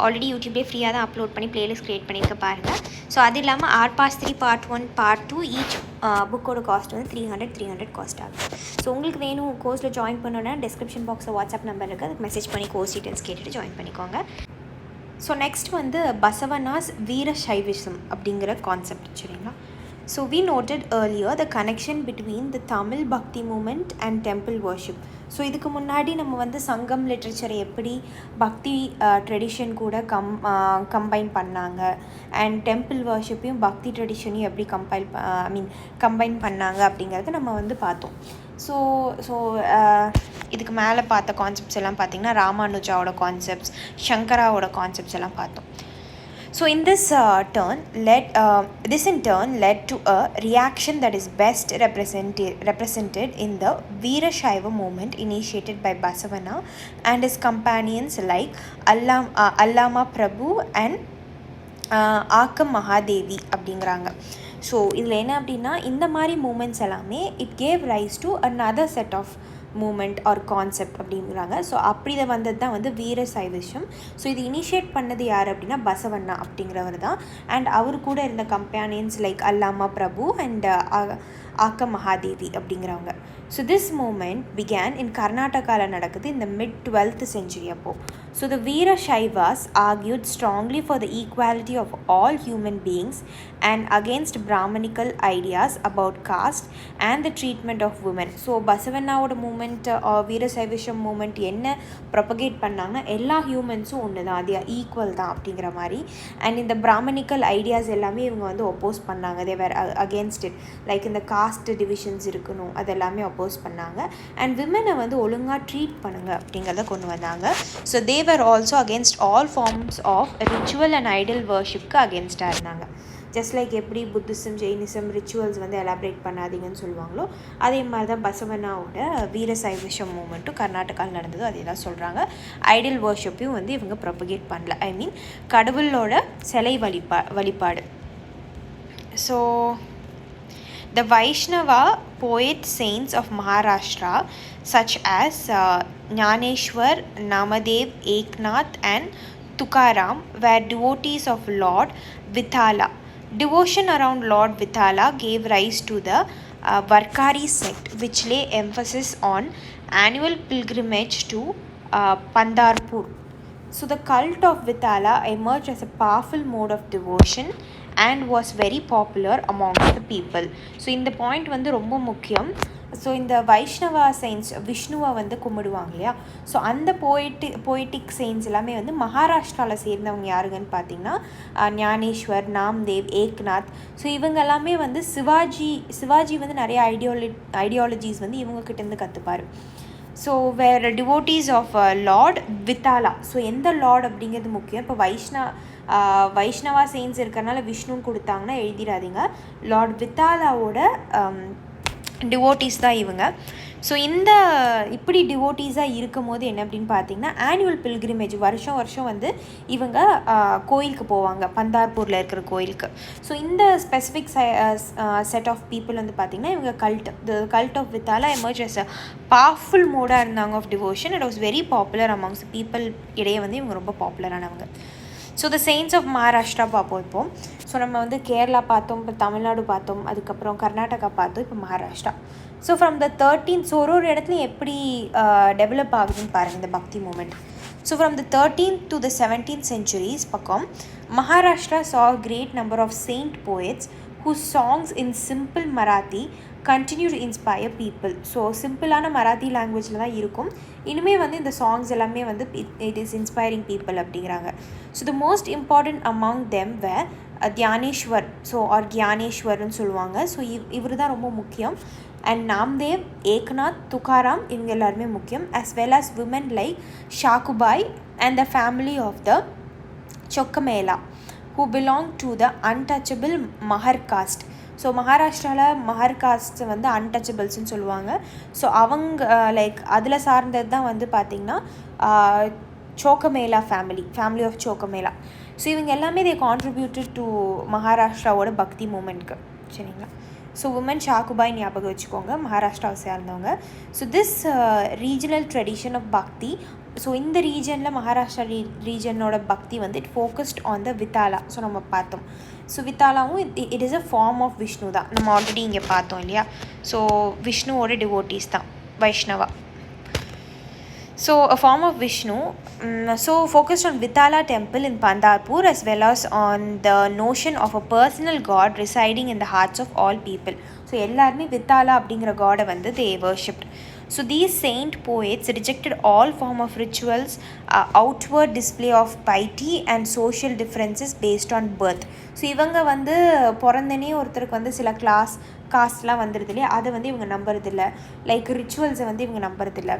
ஆல்ரெடி யூடியூப்லேயே ஃப்ரீயாக தான் அப்லோட் பண்ணி பிளேலிஸ்ட் க்ரியேட் பண்ணியிருக்க பாருங்கள். ஸோ அது இல்லாமல் ஆர்பாஸ் 3 பார்ட் 1 பார்ட் 2 ஈச் புக்கோட காஸ்ட் வந்து 300 காஸ்ட் ஆகும். ஸோ உங்களுக்கு வேணும் கோர்ஸில் ஜாயின் பண்ணோன்னா டிஸ்கிரிப்ஷன் பாக்ஸில் வாட்ஸ்அப் நம்பர் இருக்குது, அதுக்கு மெசேஜ் பண்ணி கோர்ஸ் டீட்டெயில்ஸ் கேட்டுட்டு ஜாயின் பண்ணிக்கோங்க. ஸோ நெக்ஸ்ட் வந்து பசவனாஸ் வீரசைவிசம் அப்படிங்கிற கான்செப்ட் சரிங்களா. So we noted earlier the connection between the Tamil bhakti movement and temple worship. So இதுக்கு முன்னாடி நம்ம வந்து சங்கம் லிட்ரேச்சரை எப்படி பக்தி ட்ரெடிஷன் கூட கம்பைன் பண்ணாங்க அண்ட் டெம்பிள் வர்ஷிப்பையும் பக்தி ட்ரெடிஷனையும் எப்படி கம்பைன் பண்ணாங்க அப்படிங்கிறத நம்ம வந்து பார்த்தோம். ஸோ இதுக்கு மேலே பார்த்த கான்செப்ட்ஸ் எல்லாம் பார்த்திங்கன்னா ராமானுஜாவோட கான்செப்ட்ஸ், சங்கராவோட கான்செப்ட்ஸ் எல்லாம் பார்த்தோம். So in this in turn led to a reaction that is best represented in the Veerashaiva movement initiated by Basavana and his companions like Allama Prabhu and Akam Mahadevi அப்படிங்கிறாங்க. So இதில் என்ன அப்படின்னா இந்த மாதிரி movements எல்லாமே it gave rise to another set of movement or concept அப்படிங்கிறாங்க. So அப்படி இதை வந்தது தான் வந்து வீரசைவிசம். ஸோ இது இனிஷியேட் பண்ணது யார் அப்படின்னா பசவண்ணா அப்படிங்கிறவர் தான். அண்ட் அவர் கூட இருந்த companions like Allama Prabhu and Akka Mahadevi அப்படிங்கிறவங்க. So this movement began in கர்நாடகாவில் நடக்குது இந்த mid-12th century அப்போது. So the Virashaivas argued strongly for the equality of all human beings and against Brahmanical ideas about caste and the treatment of women. So பசவண்ணாவோட movement Virashaivism movement என்ன propagate பண்ணாங்கன்னா எல்லா ஹியூமன்ஸும் ஒன்று தான், அது ஈக்குவல் தான் அப்படிங்கிற மாதிரி. அண்ட் இந்த பிராமணிக்கல் ஐடியாஸ் எல்லாமே இவங்க வந்து ஒப்போஸ் பண்ணாங்க. தே வேர் அகேன்ஸ்ட் இட். லைக் இந்த காஸ்ட் டிவிஷன்ஸ் இருக்கணும் அது எல்லாமே ஒப்போஸ் பண்ணாங்க. அண்ட் விமனை வந்து ஒழுங்காக ட்ரீட் பண்ணுங்க அப்படிங்கிறத கொண்டு வந்தாங்க. So they were also against all forms of ritual and idol வர்ஷிப்க்கு அகேன்ஸ்டாக இருந்தாங்க. ஜஸ்ட் லைக் எப்படி புத்திசம் ஜெயினிசம் ரிச்சுவல்ஸ் வந்து எலாபரேட் பண்ணாதீங்கன்னு சொல்லுவாங்களோ அதே மாதிரி தான் பசவண்ணாவோட வீரசைவிசம் மூமெண்ட்டும் கர்நாடகாவில் நடந்தது அதே தான் சொல்கிறாங்க. ஐடல் வர்ஷிப்பையும் வந்து இவங்க ப்ரொபகேட் பண்ணல, கடவுளோட சிலை வழிபாடு. So the Vaishnava poet saints of Maharashtra such as Jnaneshwar, Namadev, Eknath and Tukaram were devotees of Lord Vithala. Devotion around Lord Vithala gave rise to the Varkari sect, which lay emphasis on annual pilgrimage to Pandharpur. So the cult of Vithala emerged as a powerful mode of devotion and was very popular amongst the people. So இந்த point வந்து ரொம்ப முக்கியம். So இந்த Vaishnava chains விஷ்ணுவை வந்து கும்பிடுவாங்க இல்லையா, so அந்த போய்டிக் செயின்ஸ் எல்லாமே வந்து மகாராஷ்டிராவில் சேர்ந்தவங்க யாருங்கன்னு பார்த்தீங்கன்னா ஞானேஸ்வர், நாம்தேவ், ஏக்நாத். ஸோ இவங்க எல்லாமே வந்து சிவாஜி வந்து நிறைய ஐடியாலஜிஸ் வந்து இவங்கக்கிட்டேருந்து கற்றுப்பார். ஸோ வேறு devotees of Lord Vittala. So எந்த லார்ட் அப்படிங்கிறது முக்கியம். இப்போ வைஷ்ணவா செயின்ஸ் இருக்கிறனால விஷ்ணுன்னு கொடுத்தாங்கன்னா எழுதிடாதீங்க. லார்ட் வித்தாலாவோட டிவோட்டீஸ் தான் இவங்க. ஸோ இப்படி டிவோட்டீஸாக இருக்கும் போது என்ன அப்படின்னு பார்த்தீங்கன்னா ஆனுவல் பில்கிரிமேஜ் வருஷம் வந்து இவங்க கோயிலுக்கு போவாங்க, பந்தார்பூரில் இருக்கிற கோயிலுக்கு. ஸோ இந்த ஸ்பெசிஃபிக் செட் ஆஃப் பீப்புள் வந்து பார்த்திங்கன்னா இவங்க cult of Vitthala emerge as a powerful மோடாக இருந்தாங்க of devotion. It was very popular amongst people இடையே வந்து இவங்க ரொம்ப பாப்புலரானவங்க. So the saints of Maharashtra பார்ப்போம் இப்போ. ஸோ நம்ம வந்து கேரளா பார்த்தோம், இப்போ தமிழ்நாடு பார்த்தோம், அதுக்கப்புறம் கர்நாடகா பார்த்தோம், இப்போ Maharashtra. So from the 13th, so ஒரு இடத்துலையும் எப்படி டெவலப் ஆகுதுன்னு பாருங்கள் இந்த bhakti movement. So from the 13th to the 17th centuries பக்கம் Maharashtra saw a great number of saint poets whose songs in simple Marathi continue to inspire people. So சிம்பிளான மராத்தி லாங்குவேஜில் தான் இருக்கும். இனிமேல் வந்து இந்த சாங்ஸ் எல்லாமே வந்து இட் இஸ் இன்ஸ்பைரிங் பீப்புள் அப்படிங்கிறாங்க. So the most important among them were Dnyaneshwar, so or கியானேஸ்வர்னு சொல்லுவாங்க. ஸோ இவர் தான் ரொம்ப முக்கியம். அண்ட் நாம்தேவ், ஏக்நாத், துக்காராம் இவங்க எல்லாருமே முக்கியம். As well as women like Sakhubai and the family of the Chokhamela who belong to the untouchable Mahar caste. So மகாராஷ்டிராவில் மஹர் காஸ்ட் வந்து அன்டச்சபிள்ஸ்ன்னு சொல்லுவாங்க. ஸோ அவங்க லைக் அதில் சார்ந்தது தான் வந்து பார்த்திங்கன்னா சோக்கமேலா ஃபேமிலி ஆஃப் சோக்கமேலா. ஸோ இவங்க எல்லாமே தே கான்ட்ரிபியூட்டட் டு மகாராஷ்டிராவோட பக்தி மூமெண்ட்க்கு. சரிங்களா? ஸோ உமன் ஷாக்குபாய் ஞாபகம் வச்சுக்கோங்க, மகாராஷ்டிராவை சேர்ந்தவங்க. So this regional tradition of bhakti, so இந்த ரீஜனில் மகாராஷ்டிரா ரீஜனோட பக்தி வந்து it focused on the Vitthala. So நம்ம பார்த்தோம். ஸோ வித்தாலாவும் it is a form of Vishnu தான், நம்ம ஆல்ரெடி இங்கே பார்த்தோம் இல்லையா. ஸோ விஷ்ணுவோட டிவோட்டீஸ் தான் Vaishnava. So a form of Vishnu, so focused on Vithala temple in Pandharpur as well as on the notion of a personal god residing in the hearts of all people. So எல்லாருமே வித்தாலா அப்படிங்கிற காடை வந்து they worshipped. So these saint poets rejected all form of rituals, outward display of piety and social differences based on birth. So இவங்க வந்து பிறந்தனே ஒருத்தருக்கு வந்து சில காஸ்ட்லாம் வந்துடுது இல்லையா, அதை வந்து இவங்க நம்புறதில்ல. லைக் ரிச்சுவல்ஸை வந்து இவங்க நம்புறதில்ல.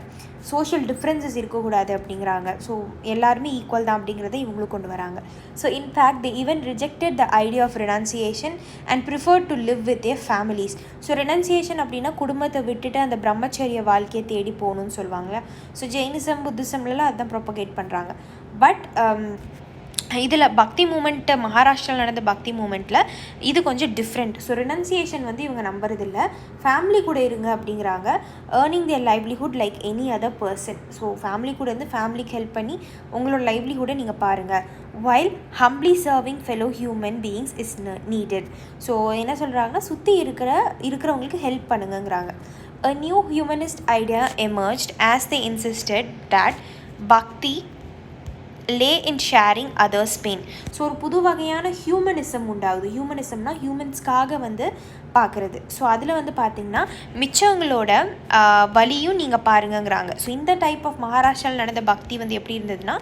சோஷியல் டிஃப்ரென்சஸ் இருக்கக்கூடாது அப்படிங்கிறாங்க. ஸோ எல்லாருமே ஈக்குவல் தான் அப்படிங்கிறத இவங்களும் கொண்டு வராங்க. So in fact they even rejected the idea of renunciation and preferred to live with their families. So renunciation அப்படின்னா குடும்பத்தை விட்டுட்டு அந்த பிரம்மச்சரிய வாழ்க்கையை தேடி போகணும்னு சொல்லுவாங்க. ஸோ ஜெயினிசம், புத்திசம்லாம் அதுதான் ப்ரொபகேட் பண்ணுறாங்க. பட் இதில் பக்தி மூமெண்ட்டு மகாராஷ்டிராவில் நடந்த பக்தி மூமெண்ட்டில் இது கொஞ்சம் டிஃப்ரெண்ட். ஸோ ரெனன்சியேஷன் வந்து இவங்க நம்புறதில்லை, ஃபேமிலி கூட இருங்க அப்படிங்கிறாங்க. Earning their livelihood like any other person. So family கூட இருந்து ஃபேமிலிக்கு ஹெல்ப் பண்ணி உங்களோட லைவ்லிஹுட்டை நீங்கள் பாருங்கள். While humbly serving fellow human beings is needed. So என்ன சொல்கிறாங்கன்னா சுற்றி இருக்கிறவங்களுக்கு help பண்ணுங்கிறாங்க. A new humanist idea emerged as they insisted that bhakti lay in sharing others' pain. So ஒரு புது வகையான ஹியூமனிசம் உண்டாகுது. ஹியூமனிசம்னா ஹியூமன்ஸ்க்காக வந்து பார்க்குறது. ஸோ அதில் வந்து பார்த்திங்கன்னா மிச்சவங்களோட வலியும் நீங்கள் பாருங்கங்கிறாங்க. ஸோ இந்த டைப் ஆஃப் மகாராஷ்டிராவில் நடந்த பக்தி வந்து எப்படி இருந்ததுன்னா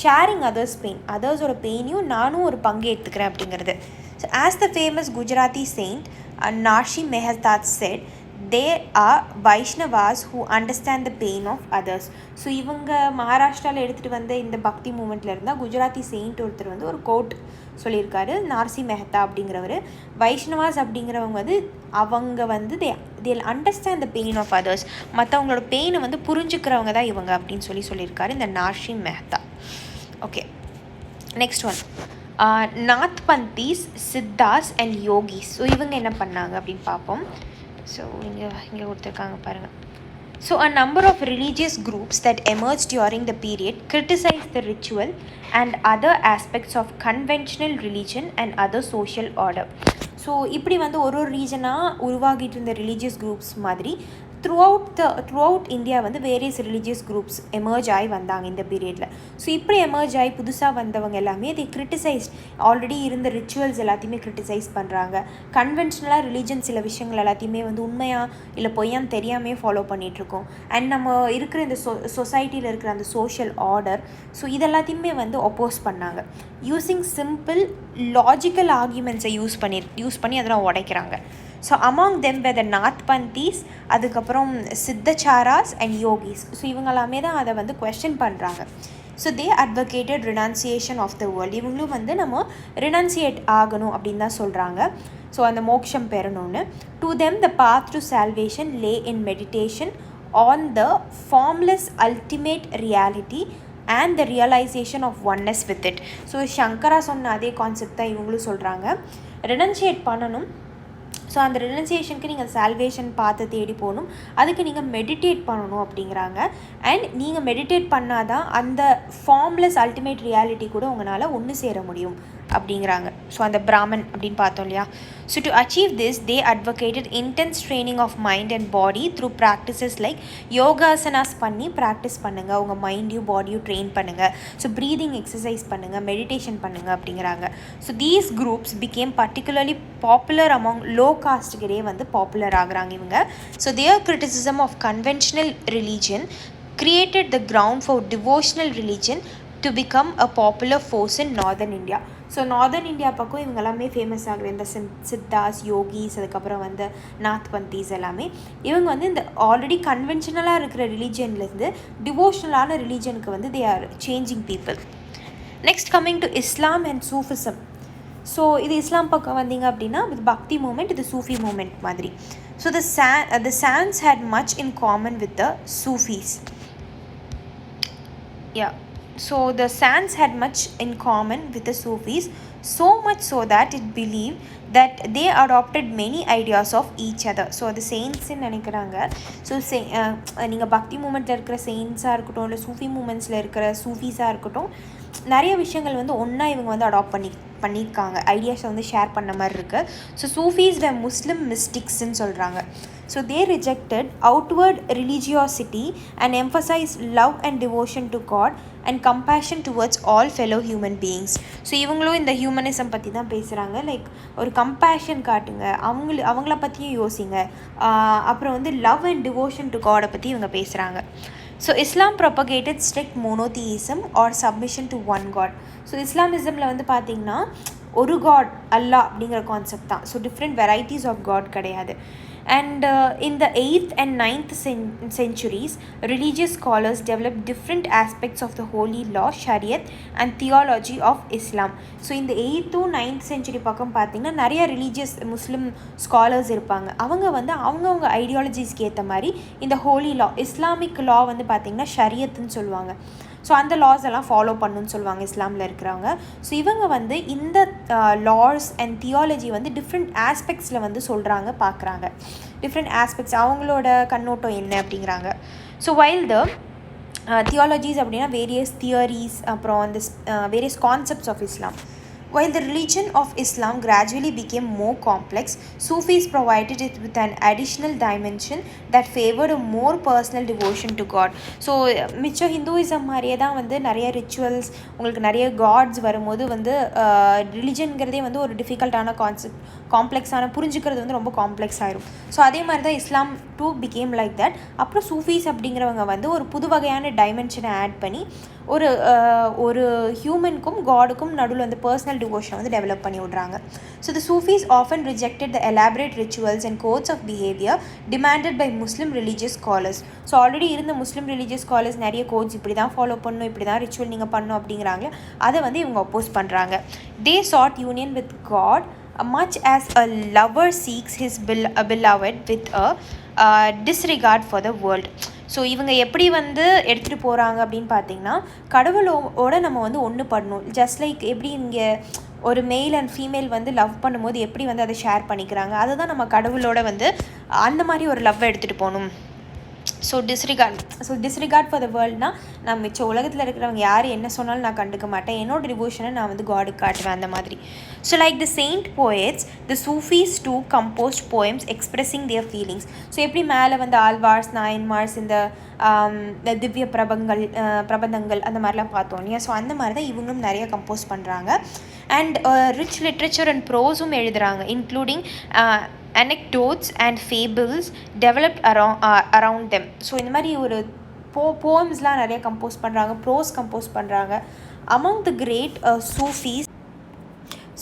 ஷேரிங் அதர்ஸ் பெயின், அதர்ஸோட பெயினையும் நானும் ஒரு பங்கு எடுத்துக்கிறேன் அப்படிங்கிறது. So as the famous Gujarati saint Narsi Mehta said, they are Vaishnavas who understand the pain of others. So இவங்க மகாராஷ்டிராவில் எடுத்துகிட்டு வந்த இந்த பக்தி மூமெண்ட்டில் இருந்தால் குஜராத்தி செயின்ட் ஒருத்தர் வந்து ஒரு கோட் சொல்லியிருக்காரு, நார்சி மெஹ்தா அப்படிங்கிறவர். வைஷ்ணவாஸ் அப்படிங்கிறவங்க வந்து அவங்க வந்து they understand the pain of others, மற்றவங்களோட பெயினை வந்து புரிஞ்சுக்கிறவங்க தான் இவங்க அப்படின்னு சொல்லியிருக்காரு இந்த Narsi Mehta. Okay, next one Nathpanthis, Siddhas and yogis. So இவங்க என்ன பண்ணாங்க அப்படின்னு பார்ப்போம். ஸோ இங்கே கொடுத்துருக்காங்க பாருங்கள். So a number of religious groups that emerged during the period criticized the ritual and other aspects of conventional religion and other social order. So இப்படி வந்து ஒரு ரீஜனாக உருவாகிட்டு இருந்த ரிலீஜியஸ் குரூப்ஸ் மாதிரி த்ரூ அவுட் இந்தியா வந்து various religious groups emerge ஆகி வந்தாங்க இந்த பீரியடில். ஸோ இப்படி எமர்ஜ் ஆகி புதுசாக வந்தவங்க எல்லாமே தி கிரிட்டிசைஸ் ஆல்ரெடி இருந்த ரிச்சுவல்ஸ் எல்லாத்தையுமே கிரிட்டிசைஸ் பண்ணுறாங்க. கன்வென்ஷனலாக ரிலீஜன் சில விஷயங்கள் எல்லாத்தையுமே வந்து உண்மையாக இல்லை பொய்யான்னு தெரியாமே ஃபாலோ பண்ணிகிட்ருக்கோம். அண்ட் நம்ம இருக்கிற இந்த சொசைட்டியில் இருக்கிற அந்த சோஷியல் ஆர்டர், ஸோ இதெல்லாத்தையுமே வந்து ஒப்போஸ் பண்ணாங்க. யூஸிங் சிம்பிள் லாஜிக்கல் ஆர்கியூமெண்ட்ஸை யூஸ் பண்ணி அதெல்லாம் உடைக்கிறாங்க. So among them were the Nathpanthis, அதுக்கப்புறம் சித்தச்சாராஸ் அண்ட் யோகிஸ். ஸோ இவங்களாமே தான் அதை வந்து கொஸ்டின் பண்ணுறாங்க. So they advocated renunciation of the world. இவங்களும் வந்து நம்ம ரினன்சியேட் ஆகணும் அப்படின்னு தான் சொல்கிறாங்க. ஸோ அந்த மோட்சம் பெறணும்னு. To them the path to salvation lay in meditation on the formless ultimate reality and the realisation of oneness with it. So Shankara சொன்ன அதே கான்செப்ட் தான் இவங்களும் சொல்கிறாங்க. ரெனன்சியேட் பண்ணணும். ஸோ அந்த ரெனன்சியேஷனுக்கு நீங்கள் சால்வேஷன் பார்த்து தேடி போகணும். அதுக்கு நீங்கள் மெடிடேட் பண்ணணும் அப்படிங்கிறாங்க. அண்ட் நீங்கள் மெடிடேட் பண்ணால் தான் அந்த ஃபார்ம்லெஸ் அல்டிமேட் ரியாலிட்டி கூட உங்களால் ஒன்று சேர முடியும் அப்படிங்கிறாங்க. ஸோ அந்த பிராமன் அப்படின்னு பார்த்தோம் இல்லையா. So to achieve this they advocated intense training of mind and body through practices like yogasanas பண்ணி ப்ராக்டிஸ் பண்ணுங்கள், உங்கள் மைண்டையும் பாடியும் ட்ரெயின் பண்ணுங்கள். ஸோ ப்ரீதிங் எக்ஸசைஸ் பண்ணுங்கள், மெடிடேஷன் பண்ணுங்கள் அப்படிங்கிறாங்க. So these groups became particularly popular among low காஸ்ட்டுக்கிடையே வந்து பாப்புலர் ஆகுறாங்க இவங்க. So their criticism of conventional religion created the ground for devotional religion to become a popular force in northern India. So northern India பக்கம் இவங்க எல்லாமே famous ஆகுது. இந்த சித்தாஸ், yogis, அதுக்கப்புறம் வந்து நாத்பந்தீஸ் எல்லாமே இவங்க வந்து இந்த ஆல்ரெடி கன்வென்ஷனலாக இருக்கிற ரிலீஜன்லேருந்து டிவோஷனலான ரிலீஜனுக்கு வந்து they R changing people. Next coming to Islam and Sufism. So இது இஸ்லாம் பக்கம் வந்தீங்க அப்படின்னா வித் பக்தி மூமெண்ட், இது சூஃபி மூமெண்ட் மாதிரி. So the Sans had much in common with the Sufis. Yeah. So the Sans had much in common with the Sufis, so much so that it believed that they adopted many ideas of each other. So அது செயின்ட்ஸ்ன்னு நினைக்கிறாங்க. So நீங்கள் பக்தி மூமெண்ட்டில் இருக்கிற செயின்ஸாக இருக்கட்டும், இல்லை சூஃபி மூமெண்ட்ஸில் இருக்கிற சூஃபீஸாக இருக்கட்டும், நிறைய விஷயங்கள் வந்து ஒன்றா இவங்க வந்து அடாப்ட் பண்ணியிருக்காங்க. ஐடியாஸை வந்து ஷேர் பண்ண மாதிரி இருக்குது. ஸோ சூஃபீஸ் வே முஸ்லிம் மிஸ்டிக்ஸ்ன்னு சொல்கிறாங்க. So they rejected outward religiosity and emphasise love and devotion to god and compassion towards all fellow human beings. So இவங்களும் இந்த ஹியூமனிசம் பற்றி தான் பேசுகிறாங்க. லைக் ஒரு கம்பேஷன் காட்டுங்க, அவங்கள பற்றியும் யோசிங்க. அப்புறம் வந்து லவ் அண்ட் டிவோஷன் டு காடை பற்றி இவங்க பேசுகிறாங்க. So Islam propagated strict monotheism or submission to one God. So இஸ்லாமிசமில் வந்து பார்த்திங்கன்னா ஒரு காட் அல்லாஹ் அப்படிங்கிற கான்செப்ட் தான். So different varieties of god கிடையாது. And in the 8th and 9th centuries, religious scholars developed different aspects of the holy law, Shariat and theology of Islam. So in the 8th to 9th century பக்கம் பார்த்தீங்கன்னா நிறைய religious முஸ்லிம் scholars இருப்பாங்க. அவங்க வந்து அவங்கவுங்க ஐடியாலஜிஸ்க்கு ஏற்ற மாதிரி இந்த ஹோலி லா, இஸ்லாமிக் லா வந்து பார்த்திங்கன்னா ஷரியத்துன்னு சொல்லுவாங்க. ஸோ அந்த லாஸ் எல்லாம் ஃபாலோ பண்ணுன்னு சொல்லுவாங்க இஸ்லாமில் இருக்கிறவங்க. ஸோ இவங்க வந்து இந்த லாஸ் அண்ட் தியாலஜி வந்து டிஃப்ரெண்ட் ஆஸ்பெக்ட்ஸில் வந்து சொல்கிறாங்க, பார்க்குறாங்க. டிஃப்ரெண்ட் ஆஸ்பெக்ட்ஸ் அவங்களோட கண்ணோட்டம் என்ன அப்படிங்கிறாங்க. ஸோ வைல் த தியாலஜிஸ் அப்படின்னா வேரியஸ் தியரிஸ், அப்புறம் அந்த various concepts of Islam. While the religion of Islam gradually became more complex, Sufis provided it with an additional dimension that favored a more personal devotion to God. So மிச்சம் Hinduism மாதிரியே தான் வந்து நிறைய rituals, உங்களுக்கு நிறைய God's வரும்போது வந்து ரிலிஜன்கிறதே வந்து ஒரு டிஃபிகல்ட்டான கான்செப்ட், காம்ப்ளெக்ஸான, புரிஞ்சுக்கிறது வந்து ரொம்ப காம்ப்ளெக்ஸ் ஆயிரும். ஸோ அதே மாதிரி தான் இஸ்லாம் டூ பிகேம் லைக் தட். அப்புறம் சூஃபீஸ் அப்படிங்கிறவங்க வந்து ஒரு புது வகையான டைமென்ஷனை ஆட் பண்ணி ஒரு ஹியூமனுக்கும் காடுக்கும் நடுவில் வந்து பர்சனல் டிவோஷனை வந்து டெவலப் பண்ணி விட்றாங்க. So the Sufis often rejected the elaborate rituals and codes of behaviour demanded by Muslim religious scholars. So already இருந்த முஸ்லிம் ரிலீஜியஸ் ஸ்காலர்ஸ் நிறைய கோட்ஸ் இப்படி தான் ஃபாலோ பண்ணணும், இப்படி தான் ரிச்சுவல் நீங்கள் பண்ணணும் அப்படிங்கிறாங்க. அதை வந்து இவங்க அப்போஸ் பண்ணுறாங்க. They sought union with god much as a lover seeks his beloved with a disregard for the world. So இவங்க எப்படி வந்து எடுத்துகிட்டு போகிறாங்க அப்படின்னு பார்த்தீங்கன்னா, கடவுளோட நம்ம வந்து ஒன்று பண்ணணும். ஜஸ்ட் லைக் எப்படி இங்கே ஒரு மேல் அண்ட் ஃபீமேல் வந்து லவ் பண்ணும்போது எப்படி வந்து அதை ஷேர் பண்ணிக்கிறாங்க, அதுதான் நம்ம கடவுளோட வந்து அந்த மாதிரி ஒரு லவ்வை எடுத்துகிட்டு போகணும். டிஸ்ரிகார்ட் ஃபார் த வேர்ல்ட்னா நான் மிச்ச உலகத்தில் இருக்கிறவங்க யார் என்ன சொன்னாலும் நான் கண்டுக்க மாட்டேன், என்னோட டிவோஷனை நான் வந்து காடுக்கு காட்டுவேன் அந்த மாதிரி. So like the saint poets the Sufis too composed poems expressing their feelings. So எப்படி மேலே வந்து ஆழ்வார்ஸ் நாயன்மார்ஸ் இந்த திவ்ய பிரபந்தங்கள் அந்த மாதிரிலாம் பார்த்தோம் இல்லையா. ஸோ அந்த மாதிரி தான் இவங்களும் நிறைய கம்போஸ் பண்ணுறாங்க. அண்ட் ரிச் லிட்ரேச்சர் அண்ட் ப்ரோஸும் எழுதுகிறாங்க, including anecdotes and fables developed around them. So இந்த மாதிரி ஒரு போயம்ஸ்லாம் நிறைய கம்போஸ் பண்ணுறாங்க, ப்ரோஸ் கம்போஸ் பண்ணுறாங்க. among the great Sufis.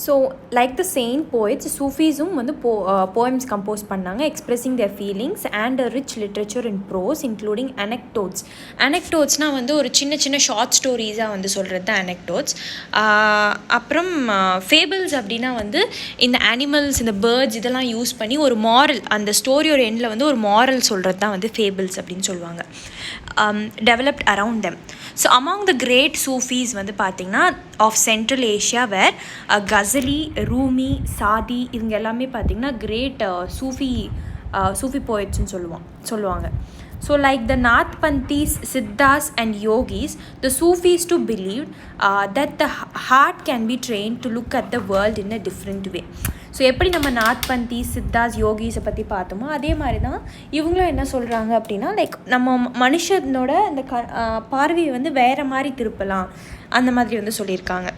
So like the saint poets சூஃபீஸும் வந்து போயம்ஸ் கம்போஸ் பண்ணாங்க, expressing their feelings and rich literature in prose including anecdotes. அனெக்டோட்ஸ்னால் வந்து ஒரு சின்ன சின்ன ஷார்ட் ஸ்டோரிஸாக வந்து சொல்கிறது தான் அனெக்டோட்ஸ். அப்புறம் ஃபேபிள்ஸ் அப்படின்னா வந்து இந்த அனிமல்ஸ் இந்த பேர்ட்ஸ் இதெல்லாம் யூஸ் பண்ணி ஒரு மாரல், அந்த ஸ்டோரியோட எண்டில் வந்து ஒரு மாரல் சொல்கிறது தான் வந்து ஃபேபிள்ஸ் அப்படின்னு சொல்லுவாங்க. Developed around them. So among the great Sufis வந்து பார்த்திங்கன்னா of Central Asia were Ghazali, Rumi, Saadi இவங்க எல்லாமே பார்த்திங்கன்னா கிரேட் சூஃபி போயட்ஸ்ன்னு சொல்லுவாங்க. So like the Nathpanthis, Siddhas and Yogis, the Sufis too believed that the heart can be trained to look at the world in a different way. So எப்படி நம்ம நாத்பந்திஸ், சித்தாஸ், யோகிஸை பற்றி பார்த்தோமோ அதே மாதிரி தான் இவங்களும் என்ன சொல்கிறாங்க அப்படின்னா லைக் நம்ம மனுஷனோட அந்த பார்வையை வந்து வேறு மாதிரி திருப்பலாம் அந்த மாதிரி வந்து சொல்லியிருக்காங்க.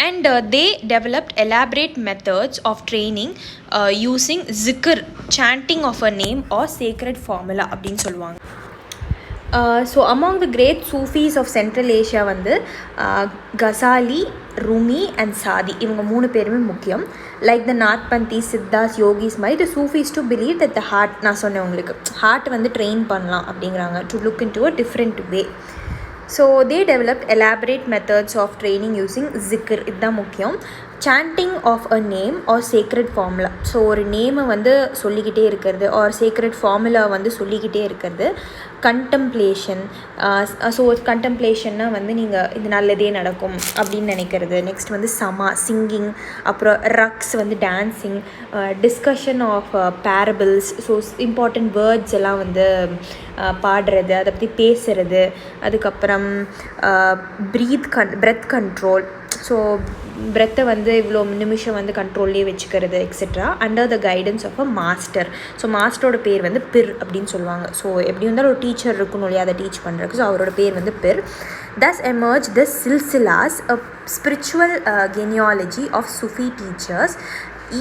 And they developed elaborate methods of training using zikr, chanting of a name or sacred formula அப்படின்னு சொல்லுவாங்க. So among the great Sufis of Central Asia வந்து கசாலி, ரூமி அண்ட் சாதி இவங்க 3 பேருமே முக்கியம். லைக் த நாத்பந்தி, சித்தாஸ், யோகிஸ் மாதிரி the Sufis too believe that the heart, நான் சொன்னேன் உங்களுக்கு ஹார்ட் வந்து ட்ரெயின் பண்ணலாம் அப்படிங்கிறாங்க, to look into a different way. So they developed elaborate methods of training using ஜிக்கர், இதுதான் முக்கியம். Chanting of a name or sacred formula. So ஒரு நேமை வந்து சொல்லிக்கிட்டே இருக்கிறது ஆர் சேக்ரெட் ஃபார்முலா வந்து சொல்லிக்கிட்டே இருக்கிறது. கண்டம்ப்ளேஷன். ஸோ கண்டம்ப்ளேஷன்னா வந்து நீங்கள் இது நல்லதே நடக்கும் அப்படின்னு நினைக்கிறது. நெக்ஸ்ட் வந்து சிங்கிங், அப்புறம் ரக்ஸ் வந்து dancing, discussion of parables, so important words எல்லாம் வந்து பாடுறது, அதை பற்றி பேசுகிறது. அதுக்கப்புறம் பிரெத் கண்ட்ரோல், ஸோ பிரெத்தை வந்து இவ்வளோ நிமிஷம் வந்து கண்ட்ரோல்லே வச்சுக்கிறது etcetera, under the guidance of a master. So மாஸ்டரோட பேர் வந்து பிர் அப்படின்னு சொல்லுவாங்க. ஸோ எப்படி இருந்தாலும் ஒரு டீச்சர் இருக்கணும் இல்லையா, அதை டீச் பண்ணுறதுக்கு. ஸோ அவரோட பேர் வந்து பிர். Thus emerged the silsilas, a spiritual genealogy of Sufi teachers,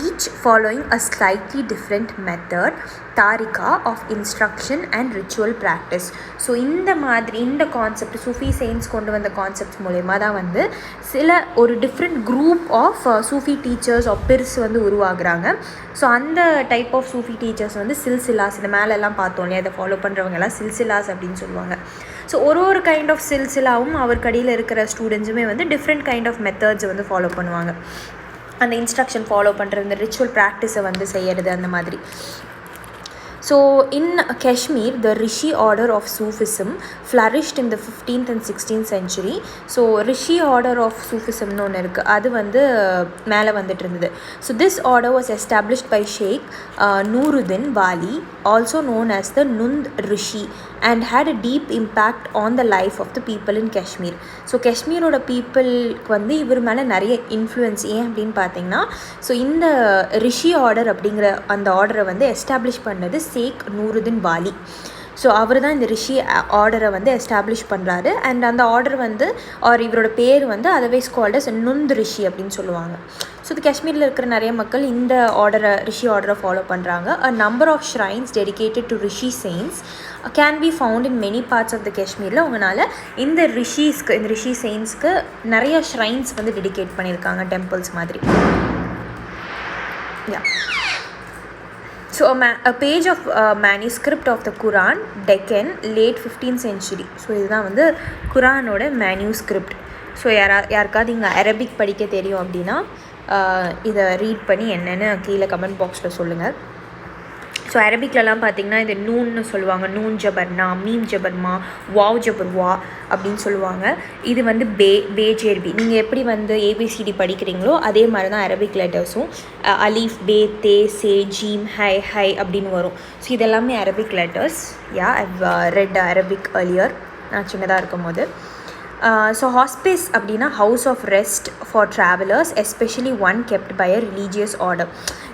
each following a slightly different method, tarika of instruction and ritual practice. So இந்த கான்செப்ட் சூஃபி செயின்ஸ் கொண்டு வந்த கான்செப்ட்ஸ் மூலயமா தான் வந்து ஒரு different group of Sufi teachers பிர்ஸ் வந்து உருவாகுறாங்க. ஸோ அந்த டைப் ஆஃப் சூஃபி டீச்சர்ஸ் வந்து சில்சிலாஸ், இந்த மேலெல்லாம் பார்த்தோம் இல்லையா, அதை ஃபாலோ பண்ணுறவங்க எல்லாம் சில்சிலாஸ் அப்படின்னு சொல்லுவாங்க. ஸோ ஒரு கைண்ட் ஆஃப் சில்சிலாவும் அவருக்கு அடியில் இருக்கிற ஸ்டூடெண்ட்ஸுமே வந்து டிஃப்ரெண்ட் கைண்ட் ஆஃப் மெத்தட்ஸை வந்து ஃபாலோ பண்ணுவாங்க. அந்த இன்ஸ்ட்ரக்ஷன் ஃபாலோ பண்ணுறது, இந்த ரிச்சுவல் ப்ராக்டிஸை வந்து செய்கிறது அந்த மாதிரி. So in Kashmir, the Rishi order of Sufism flourished in the 15th and 16th century. So Rishi order of Sufism னு ஒன்று இருக்குது, அது வந்து மேலே வந்துட்டு இருந்தது. So this order was established by Sheikh Nuruddin Wali, also known as the Nund Rishi, and had a deep impact on the life of the people in Kashmir. So காஷ்மீரோட பீப்புளுக்கு வந்து இவர் மேலே நிறைய இன்ஃப்ளூயன்ஸ். ஏன் அப்படின்னு பார்த்தீங்கன்னா, ஸோ இந்த ரிஷி ஆர்டர் அப்படிங்கிற அந்த ஆர்டரை வந்து எஸ்டாப்ளிஷ் பண்ணது ஷேக் நூருதீன் வாலி. ஸோ அவர் தான் இந்த ரிஷி ஆர்டரை வந்து எஸ்டாப்ளிஷ் பண்ணுறாரு. அண்ட் அந்த ஆர்டர் வந்து இவரோட பேர் வந்து அதர்வைஸ் கால்ட் அஸ் நுந்த் ரிஷி அப்படின்னு சொல்லுவாங்க. ஸோ இது காஷ்மீரில் இருக்கிற நிறைய மக்கள் இந்த ரிஷி ஆர்டரை ஃபாலோ பண்ணுறாங்க. A number of shrines dedicated to Rishi saints can be found in many parts of the காஷ்மீரில். உங்களால் இந்த ரிஷி செயின்ஸ்க்கு நிறைய ஷ்ரைன்ஸ் வந்து டெடிகேட் பண்ணியிருக்காங்க, டெம்பிள்ஸ் மாதிரி. யா. So a page of manuscript of the Quran, Deccan, late 15th century. So இதுதான் வந்து குரானோட மேன்யூஸ்கிரிப்ட். So யாருக்காவது இங்கே அரபிக் படிக்க தெரியும் அப்படின்னா இதை ரீட் பண்ணி என்னென்னு கீழே கமெண்ட் பாக்ஸில் சொல்லுங்கள். ஸோ அரபிக்லலாம் பார்த்திங்கன்னா இது நூன்னு சொல்லுவாங்க, நூன் ஜபர்னா, மீம் ஜபர்மா, வாவ் ஜபர் வா அப்படின்னு சொல்லுவாங்க. இது வந்து பேஜேர்பி. நீங்கள் எப்படி வந்து ஏபிசிடி படிக்கிறீங்களோ அதே மாதிரி தான் அரபிக் லெட்டர்ஸும். அலீஃப், பே, தே, சே, ஜீம், ஹை ஹை அப்படின்னு வரும். ஸோ இதெல்லாமே Arabic letters. Yeah, I've read Arabic earlier நான் சின்னதாக இருக்கும் போது. ஸோ ஹாஸ்பிஸ் அப்படின்னா house of rest for travellers, especially one kept by a religious order.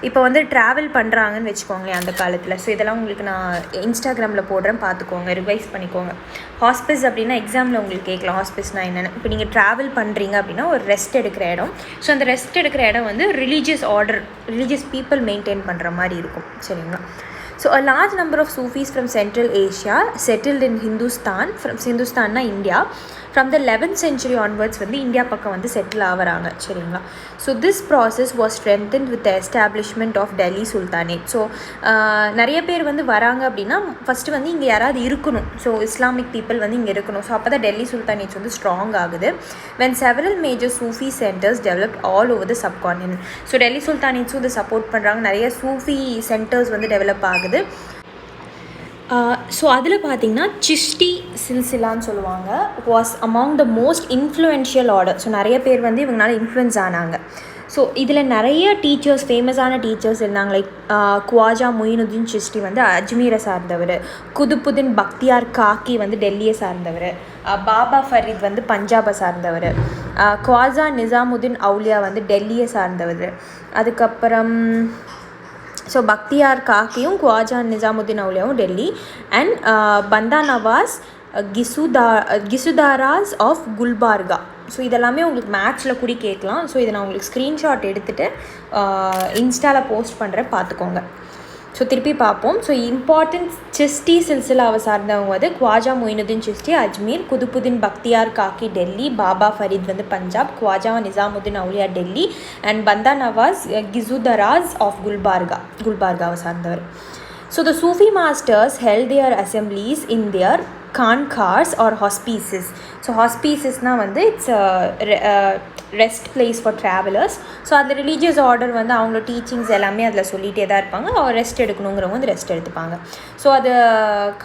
இப்போ வந்து ட்ராவல் பண்ணுறாங்கன்னு வச்சுக்கோங்களேன் அந்த காலத்தில். ஸோ இதெல்லாம் உங்களுக்கு நான் இன்ஸ்டாகிராமில் போடுறேன், பார்த்துக்கோங்க, ரிவைஸ் பண்ணிக்கோங்க. ஹாஸ்பிஸ் அப்படின்னா எக்ஸாமில் உங்களுக்கு கேட்கலாம் ஹாஸ்பிஸ்னால் என்னென்னு. இப்போ நீங்கள் ட்ராவல் பண்ணுறீங்க அப்படின்னா ஒரு ரெஸ்ட் எடுக்கிற இடம். ஸோ அந்த ரெஸ்ட் எடுக்கிற இடம் வந்து religious order, religious people maintain பண்ணுற மாதிரி இருக்கும். சரிங்களா? So a large number of Sufis from Central Asia settled in Hindustan, from Hindustan India, from the 11th century onwards வந்து இந்தியா பக்கம் வந்து செட்டில் ஆகிறாங்க. சரிங்களா? So this process was strengthened with the establishment of Delhi Sultanate. So நிறைய பேர் வந்து வராங்க அப்படின்னா ஃபஸ்ட்டு வந்து இங்கே யாராவது இருக்கணும். ஸோ இஸ்லாமிக் பீப்புள் வந்து இங்கே இருக்கணும். ஸோ அப்போ தான் டெல்லி சுல்தானேட்ஸ் வந்து ஸ்ட்ராங் ஆகுது. when several major Sufi centers developed all over the subcontinent. So Delhi சுல்தானேட்ஸும் இதை சப்போர்ட் பண்ணுறாங்க. நிறைய சூஃபி சென்டர்ஸ் வந்து டெவலப் ஆகுது. ஸோ அதில் பார்த்திங்கன்னா சிஷ்டி சில்சிலான்னு சொல்லுவாங்க, was among the most influential order. So நிறைய பேர் வந்து இவங்களால இன்ஃப்ளூயன்ஸ் ஆனாங்க. ஸோ இதில் நிறைய டீச்சர்ஸ், ஃபேமஸான டீச்சர்ஸ் இருந்தாங்க. லைக் குவாஜா மொயினுதீன் சிஷ்டி வந்து அஜ்மீரை சார்ந்தவர், குதுப்புதீன் பக்தியார் காக்கி வந்து டெல்லியை சார்ந்தவர், பாபா ஃபரீத் வந்து பஞ்சாபை சார்ந்தவர், குவாஜா நிசாமுதீன் அவுலியா வந்து டெல்லியை சார்ந்தவர். அதுக்கப்புறம் so Bakhtiyar காக்கியும் Khawaja Nizamuddin அவுலியாவும் Delhi. And Banda Nawaz கிசுதாராஸ் of Gulbarga. So இதெல்லாமே உங்களுக்கு மேட்ச்சில் கூட கேட்கலாம். ஸோ இதை நான் உங்களுக்கு ஸ்க்ரீன்ஷாட் எடுத்துகிட்டு இன்ஸ்டாவில் போஸ்ட் பண்ணுறேன், பார்த்துக்கோங்க. ஸோ திருப்பி பார்ப்போம். ஸோ இம்பார்ட்டன்ட் சிஷ்டி சில்சிலாவை சார்ந்தவங்க வந்து குவாஜா மொயினுதீன் சிஷ்டி அஜ்மீர், குதுப்புதீன் பக்தியார் காக்கி டெல்லி, பாபா ஃபரீத் வந்து பஞ்சாப், குவாஜா நிசாமுதீன் அவுலியா டெல்லி, அண்ட் பந்தா நவாஸ் கிசுதராஸ் ஆஃப் குல்பார்காவை சார்ந்தவர். So the Sufi masters held their assemblies in their கான்கார்ஸ் ஆர் ஹாஸ்பீசஸ். ஸோ ஹாஸ்பீசஸ்னால் வந்து it's rest place for travellers. So அந்த ரிலீஜியஸ் ஆர்டர் வந்து அவங்களோட டீச்சிங்ஸ் எல்லாமே அதில் சொல்லிகிட்டே தான் இருப்பாங்க. ரெஸ்ட் எடுக்கணுங்கிறவங்க வந்து ரெஸ்ட் எடுத்துப்பாங்க. ஸோ அது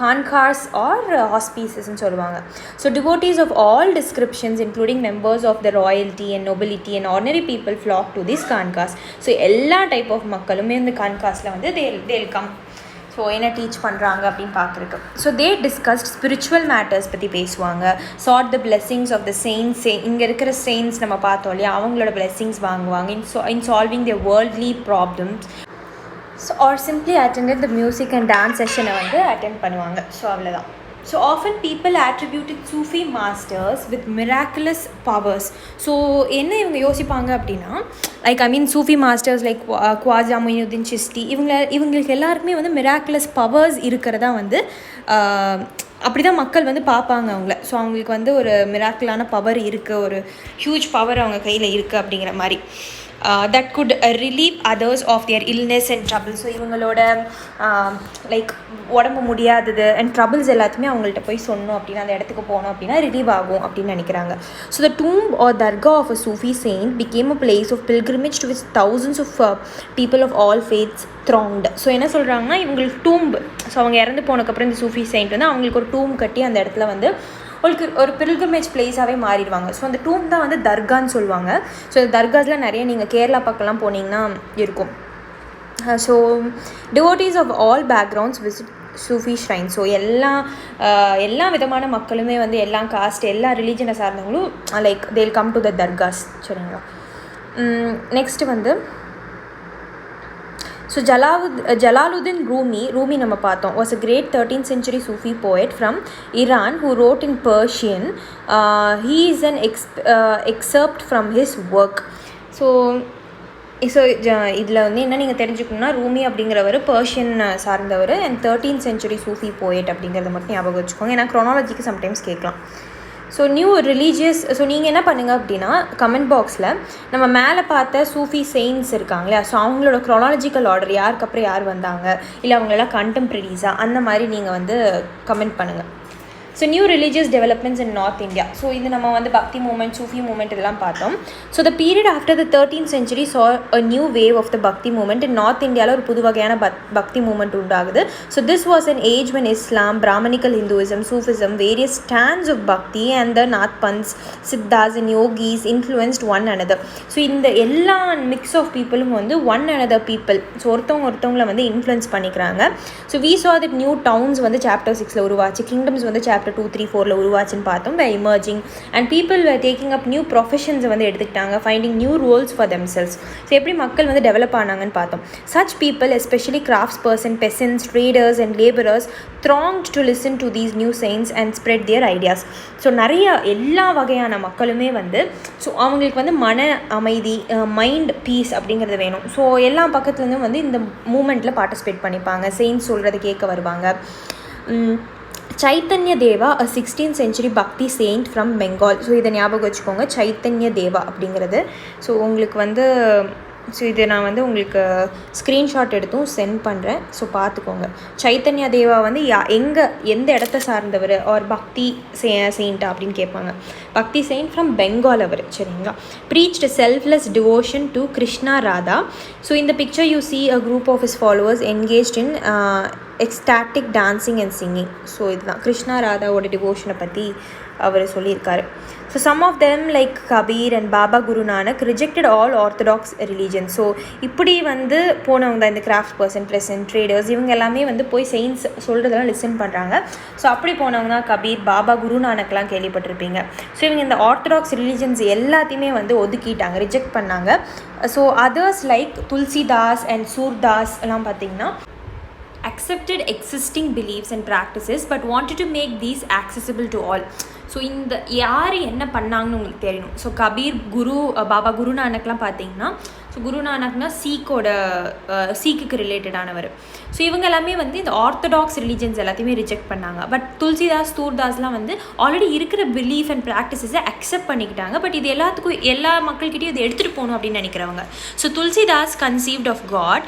கான்கார்ஸ் ஆர் ஹாஸ்பீசஸ்ன்னு சொல்லுவாங்க. So devotees of all descriptions including members of the royalty and nobility and ordinary people flock to this கான்காஸ். ஸோ எல்லா டைப் ஆஃப் மக்களுமே இந்த கான்காஸில் வந்து தேல் கம். ஸோ என்ன டீச் பண்ணுறாங்க அப்படின்னு பார்க்குறக்கு. So they discussed spiritual matters பற்றி பேசுவாங்க. Sought the blessings of the saints. இங்கே இருக்கிற செயின்ஸ் நம்ம பார்த்தோம் இல்லையா, அவங்களோட பிளெஸிங்ஸ் வாங்குவாங்க. In solving the worldly problems. So or simply attended the music and dance செஷனை வந்து அட்டென்ட் பண்ணுவாங்க. ஸோ அவ்வளோதான். So often people attributed Sufi masters with miraculous powers. So என்ன இவங்க யோசிப்பாங்க அப்படின்னா, like Sufi masters like Khawaja Moinuddin Chishti இவங்களுக்கு எல்லாருக்குமே வந்து மிராக்குலஸ் பவர்ஸ் இருக்கிறதா வந்து அப்படி தான் மக்கள் வந்து பார்ப்பாங்க அவங்கள. ஸோ அவங்களுக்கு வந்து ஒரு மிராக்கிளான பவர் இருக்குது, ஒரு ஹியூஜ் பவர் அவங்க கையில் இருக்குது அப்படிங்கிற மாதிரி. that could relieve others of their illness and trouble. So இவங்களோட லைக் உடம்பு முடியாதது அண்ட் ட்ரபிள்ஸ் எல்லாத்தையுமே அவங்கள்ட்ட போய் சொன்னோம் அப்படின்னா, அந்த இடத்துக்கு போனோம் அப்படின்னா ரிலீவ் ஆகும் அப்படின்னு நினைக்கிறாங்க. So the tomb or dargah of a Sufi saint became a place of pilgrimage to which thousands of people of all faiths thronged. So என்ன சொல்கிறாங்கன்னா, இவங்களுக்கு டூம்ப், ஸோ அவங்க இறந்து போனதுக்கப்புறம் இந்த சூஃபி செயின்ட் வந்து அவங்களுக்கு ஒரு டூம் கட்டி அந்த இடத்துல வந்து ஒரு பில்கிரிமேஜ் பிளேஸாகவே மாறிடுவாங்க. ஸோ அந்த டூம் தான் வந்து தர்கான்னு சொல்லுவாங்க. ஸோ இந்த தர்காஸில் நிறைய நீங்கள் கேரளா பக்கம்லாம் போனீங்கன்னா இருக்கும். So devotees of all backgrounds visit Sufi shrine. So எல்லா விதமான மக்களுமே வந்து எல்லா காஸ்ட், எல்லா ரிலீஜனை சார்ந்தவங்களும் like they'll come to the தர்காஸ். சரிங்களா? நெக்ஸ்ட்டு வந்து ஸோ ஜலாலுதீன் ரூமி நம்ம பார்த்தோம், was a great 13th century Sufi poet from Iran who wrote in Persian. He is an excerpt from his work. So இதில் வந்து என்ன நீங்கள் தெரிஞ்சுக்கணுன்னா, ரூமி அப்படிங்கிறவர் பர்ஷியன் சார்ந்தவர் and 13th century Sufi poet அப்படிங்கிறத மட்டும் ஞாபகம் வச்சுக்கோங்க. ஏன்னா க்ரோனாலஜிக்கு சம்டைம்ஸ் கேட்கலாம். So new religious. ஸோ நீங்கள் என்ன பண்ணுங்கள் அப்படின்னா, கமெண்ட் பாக்ஸில் நம்ம மேலே பார்த்த சூஃபி செயின்ஸ் இருக்காங்களே, ஸோ அவங்களோட க்ரோனாலஜிக்கல் ஆர்டர் யாருக்கு அப்புறம் யார் வந்தாங்க, இல்லை அவங்களெல்லாம் கண்டெம்ப்ரரிஸாக, அந்த மாதிரி நீங்கள் வந்து கமெண்ட் பண்ணுங்கள். ஸோ நியூ ரிலீஜியஸ் டெவலப்மெண்ட்ஸ் இன் நார்த் இந்தியா. ஸோ இது நம்ம வந்து பக்தி மூமெண்ட், சூஃபி மூமெண்ட் இதெல்லாம் பார்த்தோம். So the period after the 13th century saw a new wave of the பக்தி மூமெண்ட் இன் நார்த் இந்தியாவில் ஒரு புது வகையான பக்தி மூமெண்ட் உண்டாகுது. So this was an age when Islam, Brahmanical Hinduism, Sufism, various strands of bhakti and the Nathpans, Siddhas and Yogis influenced one another. So இந்த எல்லா mix of பீப்புளும் வந்து ஒன் another people, ஸோ ஒருத்தவங்களை வந்து influence பண்ணிக்கிறாங்க. So we saw that new towns வந்து Chapter 6ல உருவாச்சு, kingdoms வந்து Chapter 2, 3, 4ல உருவாச்சுன்னு பார்த்தோம். by emerging and people were taking up new professions வந்து எடுத்துக்கிட்டாங்க, finding new roles for themselves. So எப்படி மக்கள் வந்து டெவலப் ஆனாங்கன்னு பார்த்தோம். such people, especially craftsperson, peasants, traders and laborers thronged to listen to these new saints and spread their ideas. So நிறைய எல்லா வகையான மக்களுமே வந்து ஸோ அவங்களுக்கு வந்து மன அமைதி, மைண்ட் பீஸ் அப்படிங்கிறது வேணும். ஸோ எல்லா பக்கத்துலேருந்தும் வந்து இந்த மூமெண்ட்டில் பார்ட்டிசிபேட் பண்ணிப்பாங்க, செயின்ஸ் சொல்கிறது கேட்க வருவாங்க. சைத்தன்ய தேவா, a 16th century பக்தி செயின்ட் ஃப்ரம் பெங்கால். ஸோ இதை ஞாபகம் வச்சுக்கோங்க, சைத்தன்ய தேவா அப்படிங்கிறது. ஸோ உங்களுக்கு வந்து ஸோ இது நான் வந்து உங்களுக்கு ஸ்க்ரீன்ஷாட் எடுத்தும் சென்ட் பண்ணுறேன், ஸோ பார்த்துக்கோங்க. சைத்தன்யா தேவா வந்து எந்த இடத்த சார்ந்தவர் ஆர் பக்தி செயின்ட்டா அப்படின்னு கேட்பாங்க. பக்தி செயின்ட் ஃப்ரம் பெங்கால் அவர், சரிங்களா. Preached selfless devotion to Krishna Radha. So இந்த picture you see a group of his followers engaged in ecstatic dancing and singing. So இதுதான் கிருஷ்ணா ராதாவோட டிவோஷனை பற்றி அவர் சொல்லியிருக்காரு. So some of them like Kabir and Baba Guru Nanak rejected all orthodox religion. So இப்படி வந்து போனவங்க தான் இந்த கிராஃப்ட் பர்சன், ப்ரெசன்ட், ட்ரேடர்ஸ், இவங்க எல்லாமே வந்து போய் செயின்ஸ் சொல்கிறதெல்லாம் லிசன் பண்ணுறாங்க. ஸோ அப்படி போனவங்க தான் கபீர், பாபா குரு நானக்லாம் கேள்விப்பட்டிருப்பீங்க. ஸோ இவங்க இந்த ஆர்த்தடாக்ஸ் ரிலீஜன்ஸ் எல்லாத்தையுமே வந்து ஒதுக்கிட்டாங்க, ரிஜெக்ட் பண்ணாங்க. So others like Tulsidas and Surdas எல்லாம் பார்த்திங்கன்னா accepted existing beliefs and practices but wanted to make these accessible to all. So இந்த யார் என்ன பண்ணாங்கன்னு உங்களுக்கு தெரியணும். ஸோ கபீர், பாபா குரு நானக்லாம் பார்த்தீங்கன்னா, ஸோ குரு நானக்னா சீக்குக்கு ரிலேட்டடானவர். ஸோ இவங்க எல்லாமே வந்து இந்த ஆர்த்தடாக்ஸ் ரிலீஜன்ஸ் எல்லாத்தையுமே ரிஜெக்ட் பண்ணாங்க. பட் துல்சிதாஸ், தூர்தாஸ்லாம் வந்து ஆல்ரெடி இருக்கிற பிலீஃப் அண்ட் ப்ராக்டிஸஸை அக்செப்ட் பண்ணிக்கிட்டாங்க. பட் இது எல்லா மக்கள்கிட்டையும் இது எடுத்துகிட்டு போகணும் அப்படின்னு நினைக்கிறவங்க. So Tulsidas conceived of God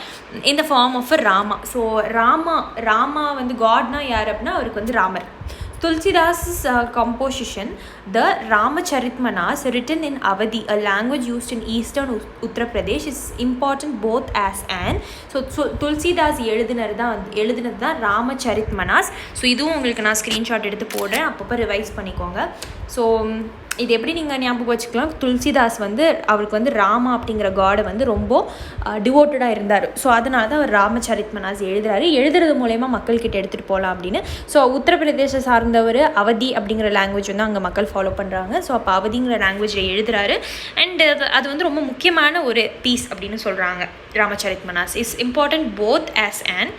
in the form of a Rama. So Rama வந்து காட்னா யார் அப்படின்னா அவருக்கு வந்து Ramar. Tulsidas' composition, the Ramacharitmanas, written in Awadhi, a language used in eastern Uttar Pradesh, is important both as and. So Tulsidas எழுதினது தான் Ramacharitmanas. So இதுவும் உங்களுக்கு நான் ஸ்க்ரீன்ஷாட் எடுத்து போடுறேன், அப்பப்போ ரிவைஸ் பண்ணிக்கோங்க. ஸோ இது எப்படி நீங்கள் ஞாபகம் வச்சுக்கலாம், துல்சிதாஸ் வந்து அவருக்கு வந்து ராமா அப்படிங்கிற காடை வந்து ரொம்ப டிவோட்டடாக இருந்தார். ஸோ அதனால தான் அவர் ராமச்சரித்மனாஸ் எழுதுறது மூலயமா மக்கள்கிட்ட எடுத்துகிட்டு போகலாம் அப்படின்னு. ஸோ உத்தரப்பிரதேச சார்ந்தவர் அவதி அப்படிங்கிற லாங்குவேஜ் வந்து அங்கே மக்கள் ஃபாலோ பண்ணுறாங்க. ஸோ அப்போ அவதிங்கிற லாங்குவேஜில் எழுதுறாரு. அண்ட் அது வந்து ரொம்ப முக்கியமான ஒரு பீஸ் அப்படின்னு சொல்கிறாங்க. Ramcharitmanas is important both as and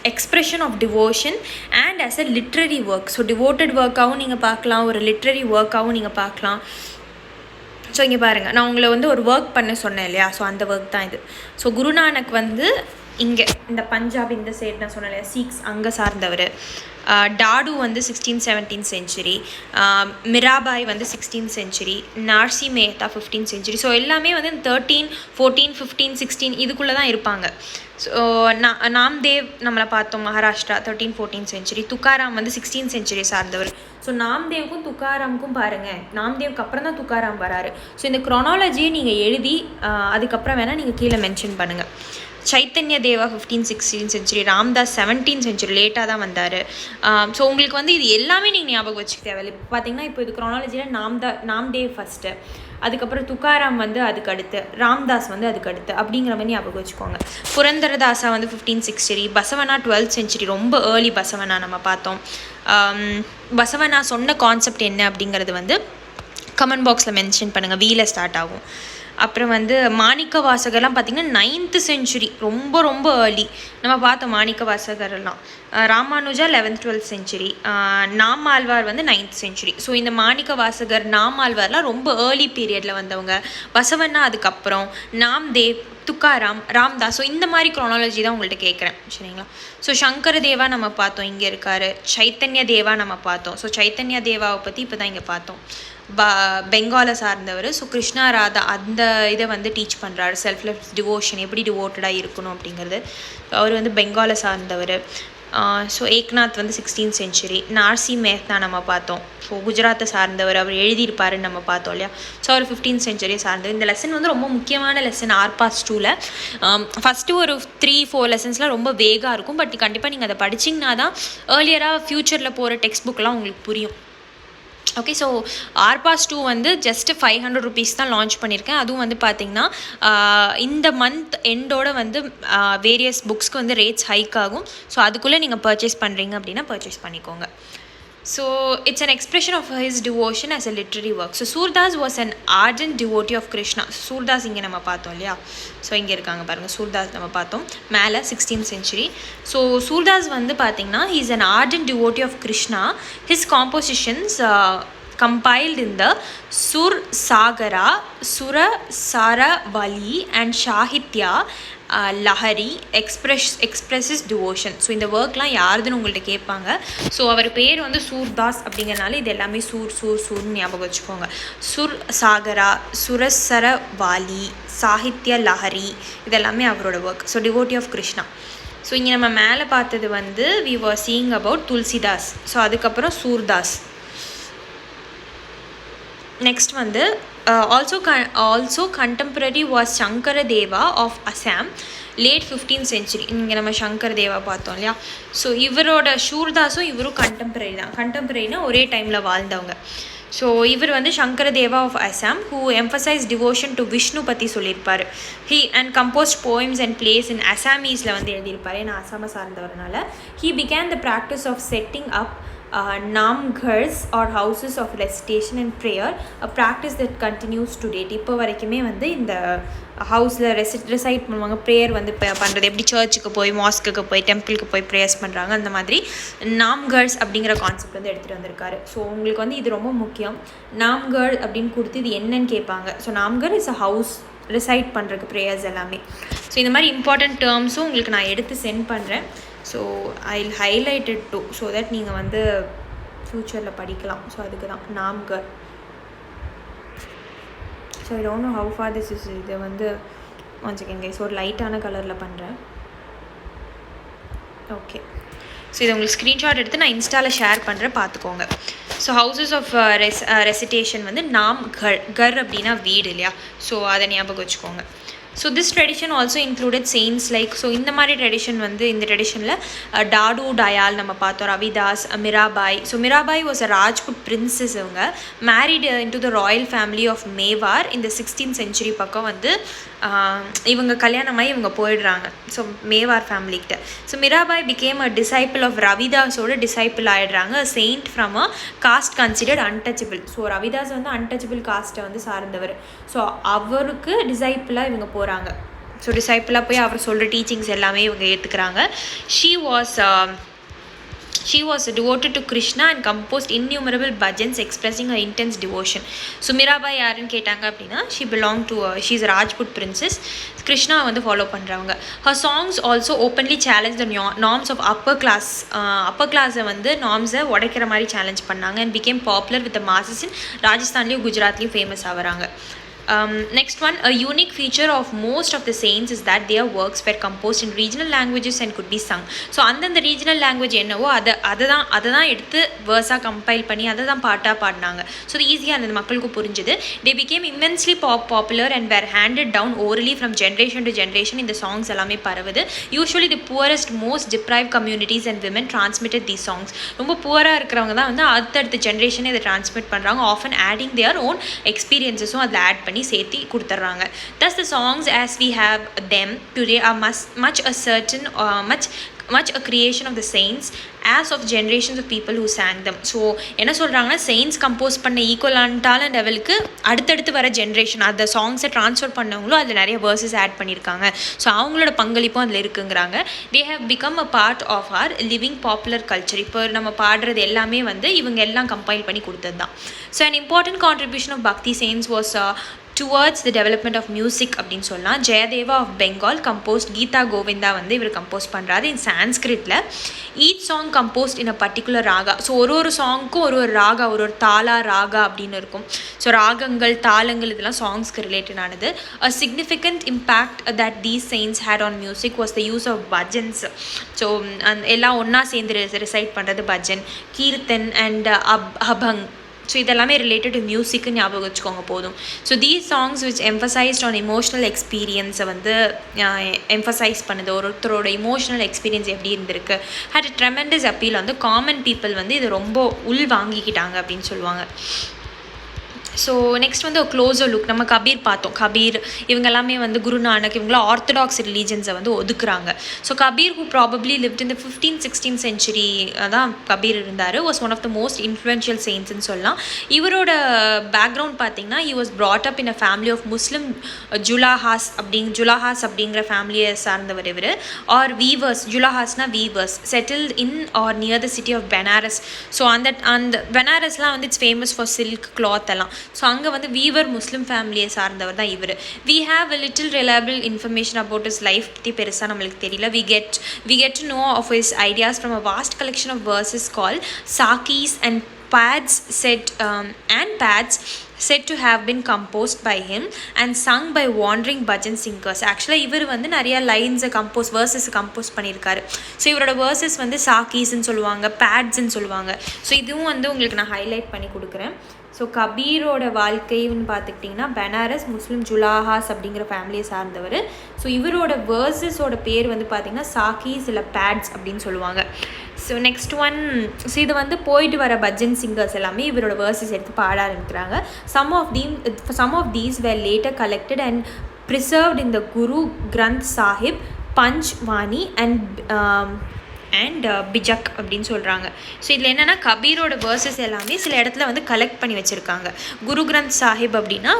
expression of devotion and as a literary work. So devoted ஒர்க்காகவும் நீங்கள் பார்க்கலாம், ஒரு லிட்ரரி ஒர்க்காகவும் நீங்கள் பார்க்கலாம். ஸோ இங்கே பாருங்கள், நான் உங்களை வந்து ஒரு ஒர்க் பண்ண சொன்னேன் இல்லையா, ஸோ அந்த ஒர்க் தான் இது. ஸோ குருநானக் வந்து இங்கே இந்த பஞ்சாப் இந்த சைடு நான் சொன்னேன் இல்லையா, சீக்ஸ் அங்கே சார்ந்தவர். டாடு வந்து 16th 17th century, மிராபாய் வந்து 16th century, Narsi Mehta 15th century. So எல்லாமே வந்து 13, 14, 15, 16 இதுக்குள்ளே தான் இருப்பாங்க. ஸோ நாம்தேவ் நம்மளை பார்த்தோம், மகாராஷ்டிரா 13, 14th century. துக்காராம் வந்து 16th century சார்ந்தவர். ஸோ நாம்தேவுக்கும் துக்காராமுக்கும் பாருங்கள், நாம்தேவுக்கு அப்புறம் தான் துக்காராம் வராரு. ஸோ இந்த க்ரோனாலஜியை நீங்கள் எழுதி அதுக்கப்புறம் வேணால் நீங்கள் கீழே மென்ஷன் பண்ணுங்கள். சைத்தன்ய தேவா 15th 16th century, Ramdas 17th century லேட்டாக தான் வந்தார். ஸோ உங்களுக்கு வந்து இது எல்லாமே நீங்கள் ஞாபகம் வச்சுக்க தேவையில்லை. இப்போ பார்த்தீங்கன்னா இப்போ இது க்ரோனாலஜியில் நாம்தேவ் ஃபஸ்ட்டு, அதுக்கப்புறம் துக்காராம் வந்து அதுக்கு அடுத்து, ராம்தாஸ் வந்து அதுக்கு அடுத்து அப்படிங்கிற மாதிரி ஞாபகம் வச்சுக்கோங்க. புரந்தரதாசா வந்து 15th century, பசவனா 12th century, ரொம்ப ஏர்லி பசவனா நம்ம பார்த்தோம். பசவனா சொன்ன கான்செப்ட் என்ன அப்படிங்கிறது வந்து கமெண்ட் பாக்ஸில் மென்ஷன் பண்ணுங்கள், வீல ஸ்டார்ட் ஆகும். அப்புறம் வந்து மாணிக்க வாசகர்லாம் பார்த்திங்கன்னா 9th century, ரொம்ப ரொம்ப ஏர்லி நம்ம பார்த்தோம் மாணிக்க வாசகர்லாம். ராமானுஜா 11th 12th century, நாமாழ்வார் வந்து 9th century. ஸோ இந்த மாணிக்க வாசகர், நாமாழ்வார்லாம் ரொம்ப ஏர்லி பீரியடில் வந்தவங்க. பசவன்னா அதுக்கப்புறம், நாம்தேவ், துக்காராம், ராம்தாஸ். ஸோ இந்த மாதிரி க்ரோனாலஜி தான் உங்கள்கிட்ட கேட்குறேன், சரிங்களா. ஸோ சங்கர தேவா நம்ம பார்த்தோம், இங்கே இருக்கார். சைத்தன்ய தேவா நம்ம பார்த்தோம். ஸோ சைத்தன்ய தேவாவை பற்றி இப்போ தான் இங்கே பார்த்தோம், பெங்காலை சார்ந்தவர். ஸோ கிருஷ்ணா ராதா அந்த இதை வந்து டீச் பண்ணுறாரு, செல்ஃப்லெஸ் டிவோஷன் எப்படி டிவோட்டடாக இருக்கணும் அப்படிங்கிறது. அவர் வந்து பெங்காலை சார்ந்தவர். ஸோ ஏக்நாத் வந்து 16th century. நார்சி மேத்தா நம்ம பார்த்தோம். ஸோ குஜராத்தை சார்ந்தவர், அவர் எழுதியிருப்பாருன்னு நம்ம பார்த்தோம் இல்லையா. ஸோ அவர் 15th century சார்ந்தவர். இந்த லெசன் வந்து ரொம்ப முக்கியமான லெசன் ஆர்பாஸ் 2ல். ஃபஸ்ட்டு ஒரு 3-4 லெசன்ஸ்லாம் ரொம்ப வேகாக இருக்கும். பட் கண்டிப்பாக நீங்கள் அதை படிச்சிங்கன்னா தான் ஏர்லியராக ஃப்யூச்சரில் போகிற டெக்ஸ்ட் புக்கெலாம் உங்களுக்கு புரியும். ஓகே, ஸோ ஆர்பாஸ் 2 வந்து ஜஸ்ட்டு 500 rupees தான் லான்ச் பண்ணியிருக்கேன். அதுவும் வந்து பார்த்திங்கன்னா இந்த மந்த் எண்டோட வந்து வேரியஸ் புக்ஸ்க்கு வந்து ரேட்ஸ் ஹைக் ஆகும். ஸோ அதுக்குள்ளே நீங்கள் பர்ச்சேஸ் பண்ணுறீங்க அப்படின்னா பர்ச்சேஸ் பண்ணிக்கோங்க. So it's an expression of his devotion as a literary work. So Surdas was an ardent devotee of Krishna. Surdas இங்கே நம்ம பார்த்தோம் இல்லையா. ஸோ இங்கே இருக்காங்க பாருங்கள், சூர்தாஸ் நம்ம பார்த்தோம் மேலே 16th century. ஸோ சூர்தாஸ் வந்து பார்த்திங்கன்னா he is an ardent devotee of Krishna. His compositions compiled in the Sur Sagara, Sura Saravali and Shahitya Lahari expresses devotion. So இந்த ஒர்க்லாம் யாருதுன்னு உங்கள்கிட்ட கேட்பாங்க. ஸோ அவர் பேர் வந்து சூர்தாஸ் அப்படிங்கிறனால இது எல்லாமே சூர்னு ஞாபகம் வச்சுக்கோங்க. சுர் சாகரா, சுரசர வாலி, சாகித்ய லஹரி, இதெல்லாமே அவரோட work. So devotee of Krishna. So இங்கே நம்ம மேலே பார்த்தது வந்து we were seeing about Tulsidas. So அதுக்கப்புறம் சூர்தாஸ். நெக்ஸ்ட் வந்து also contemporary was Shankaradeva of Assam, late 15th century. இங்கே நம்ம சங்கரதேவா பார்த்தோம் இல்லையா. ஸோ இவரோட சூர்தாஸும் இவரும் கண்டெம்பரரி தான். கண்டெம்பரரினா ஒரே டைமில் வாழ்ந்தவங்க. ஸோ இவர் வந்து Sankaradeva of Assam who emphasise devotion to Vishnu பற்றி சொல்லியிருப்பார். He and composed poems and plays in அசாமீஸில் வந்து எழுதியிருப்பார். ஏன்னா அசாமை சார்ந்தவரனால. He began the practice of setting up namghars or houses of recitation and prayer, a practice that continues to date. இப்போ வரைக்குமே வந்து இந்த ஹவுஸில் ரெசைட் பண்ணுவாங்க. ப்ரேயர் வந்து பண்ணுறது எப்படி, சர்ச்சுக்கு போய் மாஸ்க்கு போய் டெம்பிளுக்கு போய் ப்ரேயர்ஸ் பண்ணுறாங்க. அந்த மாதிரி நாம்கர்ஸ் அப்படிங்கிற கான்செப்ட் வந்து எடுத்துகிட்டு வந்திருக்காரு. ஸோ உங்களுக்கு வந்து இது ரொம்ப முக்கியம். நாம்கர் அப்படின்னு கொடுத்து இது என்னன்னு கேட்பாங்க. So namghar is a house recite பண்ணுறதுக்கு ப்ரேயர்ஸ் எல்லாமே. ஸோ இந்த மாதிரி இம்பார்ட்டண்ட் டேர்ம்ஸும் உங்களுக்கு நான் எடுத்து சென்ட் பண்ணுறேன். So I highlight it to so that நீங்கள் வந்து ஃப்யூச்சரில் படிக்கலாம். ஸோ அதுக்கு தான் namghar. So I don't know how far this is. இது வந்து வச்சுக்கோங்க. ஸோ ஒரு லைட்டான கலரில் பண்ணுறேன். ஓகே, ஸோ இதை உங்களுக்கு ஸ்க்ரீன்ஷாட் எடுத்து நான் இன்ஸ்டாவில் ஷேர் பண்ணுறேன், பார்த்துக்கோங்க. ஸோ ஹவுசஸ் ஆஃப் ரெசிடேஷன் வந்து கர் அப்படின்னா வீடு இல்லையா. ஸோ அதை ஞாபகம் வச்சுக்கோங்க. So this tradition also included saints like. So இந்த மாதிரி ட்ரெடிஷன் வந்து இந்த ட்ரெடிஷனில் டாடு டயால் நம்ம பார்த்தோம், Ravidas, Mirabai. So Mirabai was a Rajput princess. இவங்க married into the royal family of Mewar இந்த 16th century பக்கம் வந்து இவங்க கல்யாணமாகி இவங்க போயிடுறாங்க. ஸோ மேவார் ஃபேமிலிக்கிட்ட. So Mirabai became a disciple of ரவிதாஸோட டிசைப்பிள் ஆகிடுறாங்க. Saint from a caste considered untouchable. So Ravidas வந்து அன்டச்சபிள் காஸ்ட்டை வந்து சார்ந்தவர். ஸோ அவருக்கு டிசைப்பிளாக இவங்க போகிறாங்க. ஸோ டிசைப்பிளாக போய் அவர் சொல்கிற டீச்சிங்ஸ் எல்லாமே இவங்க ஏற்றுக்கிறாங்க. She was devoted to Krishna and composed innumerable bhajans expressing her intense devotion. So Mirabai யாருன்னு கேட்டாங்க அப்படின்னா she is a Rajput princess. Krishna வந்து ஃபாலோ பண்ணுறவங்க. her songs also openly challenge the norms of upper class வந்து நார்ம்ஸை உடைக்கிற மாதிரி challenge பண்ணாங்க and became popular with the masses in ராஜஸ்தான்லேயும் குஜராத்லேயும் ஃபேமஸ் ஆகிறாங்க. Next one, a unique feature of most of the saints is that their works were composed in regional languages and could be sung. So அந்தந்த regional language என்னவோ அதை தான் எடுத்து வேர்ஸாக compile பண்ணி அதை தான் பாட்டாக பாடினாங்க. ஸோ இது ஈஸியாக அந்த மக்களுக்கு புரிஞ்சுது. They became immensely popular and were handed down orally from generation to generation. இந்த சாங்ஸ் எல்லாமே பரவுது. Usually the poorest, most deprived communities and women transmitted these songs. ரொம்ப புவராக இருக்கிறவங்க தான் வந்து அடுத்தடுத்த ஜென்ரேஷனை இதை டிரான்ஸ்மிட் பண்ணுறாங்க. Often adding their own experiences-உம் அதில் ஆட் பண்ணி சேர்த்து கொடுத்துட்றாங்க. Thus the songs as we have them today are much a creation of the saints as of generations of people who sang them. So என்ன சொல்கிறாங்கன்னா, செயின்ஸ் கம்போஸ் பண்ண ஈக்குவலான்டான லெவலுக்கு அடுத்தடுத்து வர ஜென்ரேஷன் அந்த சாங்ஸை ட்ரான்ஸ்ஃபர் பண்ணவங்களும் அதில் நிறைய வேர்சஸ் ஆட் பண்ணியிருக்காங்க. ஸோ அவங்களோட பங்களிப்பும் அதில் இருக்குங்கிறாங்க. they have become a part of our living popular culture. இப்போ நம்ம பாடுறது எல்லாமே வந்து இவங்க எல்லாம் கம்பைல் பண்ணி கொடுத்தது தான். So an important contribution of Bhakti saints was towards the development of music அப்படின்னு சொல்லலாம். ஜெயதேவா ஆஃப் பெங்கால் கம்போஸ்ட் கீதா கோவிந்தா வந்து இவர் கம்போஸ் பண்ணுறாரு இன் சான்ஸ்கிரிட்டில். Each song composed in a particular raga. So ஒரு சாங்க்கும் ஒரு ராகா, ஒரு தாலா ராகா அப்படின்னு இருக்கும். ஸோ ராகங்கள், தாளங்கள் இதெல்லாம் சாங்ஸ்க்கு ரிலேட்டடானது. A significant impact that these saints had on music was the use of bhajans. So எல்லாம் ஒன்றா சேர்ந்து ரிசைட் பண்ணுறது பஜன், கீர்த்தன் அண்ட் அபங். ஸோ இதெல்லாமே ரிலேட்டட் டு மியூசிக்கு ஞாபகம் வச்சுக்கோங்க போதும். So these songs which emphasised on emotional எக்ஸ்பீரியன்ஸை வந்து எம்ஃபசைஸ் பண்ணுது. ஒருத்தரோட இமோஷனல் எக்ஸ்பீரியன்ஸ் எப்படி இருந்திருக்கு, ஹேட் அ ட்ரெமெண்டஸ் அப்பீல். வந்து காமன் பீப்புள் வந்து இது ரொம்ப உள் வாங்கிக்கிட்டாங்க அப்படின்னு சொல்லுவாங்க. ஸோ நெக்ஸ்ட் வந்து ஒரு க்ளோஸர் லுக். நம்ம கபீர் பார்த்தோம். கபீர் இவங்க எல்லாமே வந்து குருநானக் இவங்களாம் ஆர்த்தடாக்ஸ் ரிலீஜன்ஸை வந்து ஒதுக்குறாங்க. So Kabir who probably lived இந்த 15th-16th century தான் கபீர் இருந்தார். Was one of the most influential செயின்ட்ஸ்னு சொல்லலாம். இவரோட பேக்ரவுண்ட் பார்த்தீங்கன்னா he was brought up in a family of முஸ்லிம் ஜுலாஹாஸ் அப்படிங்கிற ஃபேமிலியை சார்ந்தவர் இவர். ஆர் வீவர்ஸ், ஜுலாஹாஸ்னா weavers, settled in or near the city of Benaras. So அந்த பெனாரஸ்லாம் வந்து it's famous for silk cloth எல்லாம். ஸோ அங்கே வந்து வீவர் முஸ்லீம் ஃபேமிலியை சார்ந்தவர் தான் இவர். We have a little reliable information about his life பற்றி பெருசாக நம்மளுக்கு தெரியல. we get to know of his ideas from a vast collection of verses called sakis and pads said to have been composed by him and sung by wandering bhajan singers. ஆக்சுவலாக இவர் வந்து நிறையா லைன்ஸை versus compose பண்ணியிருக்காரு. So இவரோட versus வந்து சாக்கீஸ்ன்னு சொல்லுவாங்க, பேட்ஸ்ன்னு சொல்லுவாங்க. So இதுவும் வந்து உங்களுக்கு நான் ஹைலைட் பண்ணி கொடுக்குறேன். ஸோ கபீரோட வாழ்க்கைன்னு பார்த்துக்கிட்டிங்கன்னா பெனாரஸ் முஸ்லீம் ஜுலாஹாஸ் அப்படிங்கிற ஃபேமிலியை சார்ந்தவர். ஸோ இவரோட வேர்சஸோட பேர் வந்து பார்த்திங்கன்னா சாக்கீஸ் இல்லை பேட்ஸ் அப்படின்னு சொல்லுவாங்க. ஸோ நெக்ஸ்ட் ஒன், ஸோ இது வந்து போயிட்டு வர பஜன் சிங்கர்ஸ் எல்லாமே இவரோட வேர்சஸ் எடுத்து பாட ஆரம்பிக்கிறாங்க. some of these were later collected and preserved in the Guru Granth Sahib, Panchvani and பிஜக் அப்படின்னு சொல்கிறாங்க. ஸோ இதில் என்னென்னா கபீரோட வேர்சஸ் எல்லாமே சில இடத்துல வந்து கலெக்ட் பண்ணி வச்சுருக்காங்க. குரு கிரந்த் சாஹிப் அப்படின்னா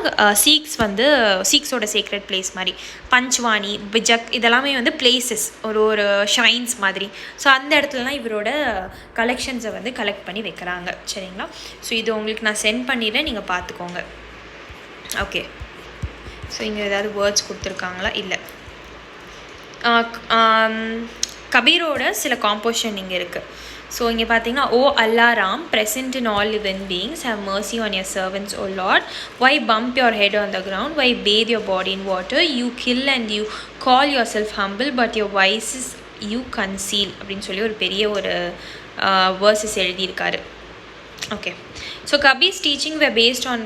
சீக்ஸோட சீக்ரெட் பிளேஸ் மாதிரி. பஞ்ச்வானி, பிஜக் இதெல்லாமே வந்து பிளேசஸ், ஒரு ஷைன்ஸ் மாதிரி. ஸோ அந்த இடத்துலலாம் இவரோட கலெக்ஷன்ஸை வந்து கலெக்ட் பண்ணி வைக்கிறாங்க. சரிங்களா? ஸோ இது உங்களுக்கு நான் சென்ட் பண்ணிடுறேன், நீங்கள் பார்த்துக்கோங்க. ஓகே. ஸோ இங்கே ஏதாவது வேர்ட்ஸ் கொடுத்துருக்காங்களா? இல்லை. கபீரோட சில காம்போசிஷன் இங்கே இருக்குது. ஸோ இங்கே பார்த்தீங்கன்னா, ஓ அல்லா Ram, present in all living beings, have mercy on your servants, O Lord. Why bump your head on the ground? Why bathe your body in water? You kill and you call yourself humble, but your vices you conceal அப்படின்னு சொல்லி ஒரு பெரிய verses எழுதியிருக்காரு. Okay. So Kabir's teaching were based on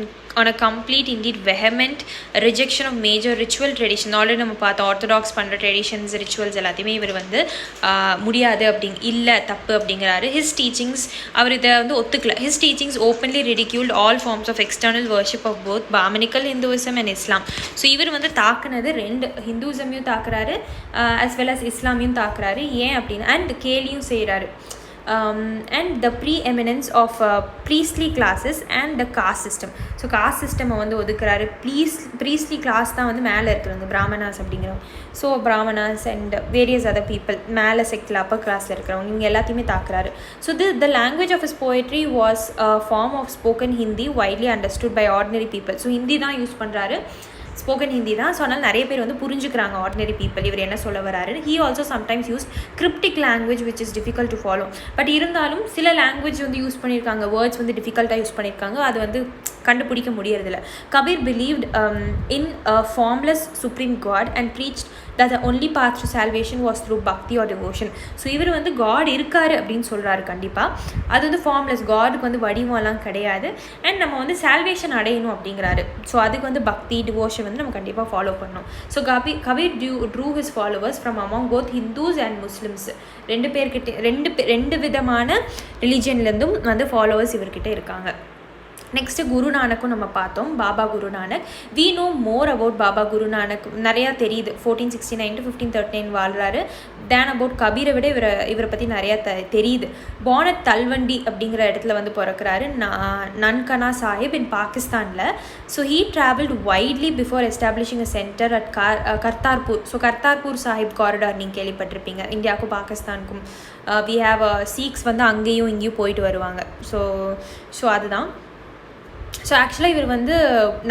a complete, indeed vehement rejection of major ritual tradition. Already நம்ம பார்த்தோம், orthodox பண்ணுற traditions, rituals எல்லாத்தையுமே இவர் வந்து முடியாது இல்லை தப்பு அப்படிங்கிறாரு. ஹிஸ் டீச்சிங்ஸ், அவர் இதை வந்து ஒத்துக்கல. His teachings openly ridiculed all forms of external worship of both Brahminical Hinduism and Islam. So இவர் வந்து தாக்குனது 2 ஹிந்துசமையும் தாக்குறாரு, as well as இஸ்லாமையும் தாக்குறாரு. ஏன் அப்படின்னு, அண்ட் கேலியும் செய்கிறாரு. And the preeminence of priestly classes and the caste system. So cost சிஸ்டமை வந்து ஒதுக்குறாரு. Priestly class தான் வந்து மேலே இருக்கிறவங்க, பிராமணாஸ் அப்படிங்கிறவங்க. So Brahmanas and various other people மேலே செக்டில் அப்பர் கிளாஸில் இருக்கிறவங்க, இவங்க எல்லாத்தையுமே தாக்குறாரு. So the language of his poetry was a form of spoken Hindi widely understood by ordinary people. So Hindi தான் யூஸ் பண்ணுறாரு, ஸ்போக்கன் ஹிந்தி தான். ஸோ அதனால் நிறைய பேர் வந்து புரிஞ்சுக்கிறாங்க, ஆர்டினரி பீப்புள் இவர் என்ன சொல்ல வராரு. He also sometimes use cryptic language which is difficult to follow. But இருந்தாலும் சில லாங்குவேஜ் வந்து யூஸ் பண்ணியிருக்காங்க, வேர்ட்ஸ் வந்து டிஃபிகல்ட்டாக யூஸ் பண்ணியிருக்காங்க, அது வந்து கண்டுபிடிக்க முடியறதில்ல. Kabir believed in a formless supreme God and preached that the only path to salvation was through bhakti or devotion. So இவர் வந்து காட் இருக்காரு அப்படின்னு சொல்கிறாரு. கண்டிப்பாக அது வந்து ஃபார்ம்லெஸ், காடுக்கு வந்து வடிவம்லாம் கிடையாது, அண்ட் நம்ம வந்து சால்வேஷன் அடையணும் அப்படிங்கிறாரு. ஸோ அதுக்கு வந்து பக்தி, டிவோஷன் வந்து நம்ம கண்டிப்பாக ஃபாலோ பண்ணணும். So Kabir true his followers from among both Hindus and Muslims. 2 பேர்கிட்ட 2 விதமான ரிலீஜன்லேருந்தும் வந்து ஃபாலோவர்ஸ் இவர்கிட்ட இருக்காங்க. நெக்ஸ்ட்டு குருநானக்கும் நம்ம பார்த்தோம், Baba Guru Nanak. We no more about Baba Guru Nanak, நிறையா தெரியுது. 1469 to 1539 வாழ்கிறாரு. தேன் அபவுட் கபீரை விட இவரை பற்றி நிறையா தெரியுது. போனட் தல்வண்டி அப்படிங்கிற இடத்துல வந்து பிறக்கிறாரு, நன்கனா சாஹிப் இன் பாகிஸ்தானில். So he travelled widely before establishing a centre at Kartarpur. So Kartarpur Sahib corridor நீங்கள் கேள்விப்பட்டிருப்பீங்க, இந்தியாவுக்கும் பாகிஸ்தானுக்கும். வி ஹாவ் சீக்ஸ் வந்து அங்கேயும் இங்கேயும் போயிட்டு வருவாங்க. ஸோ அதுதான். ஸோ ஆக்சுவலாக இவர் வந்து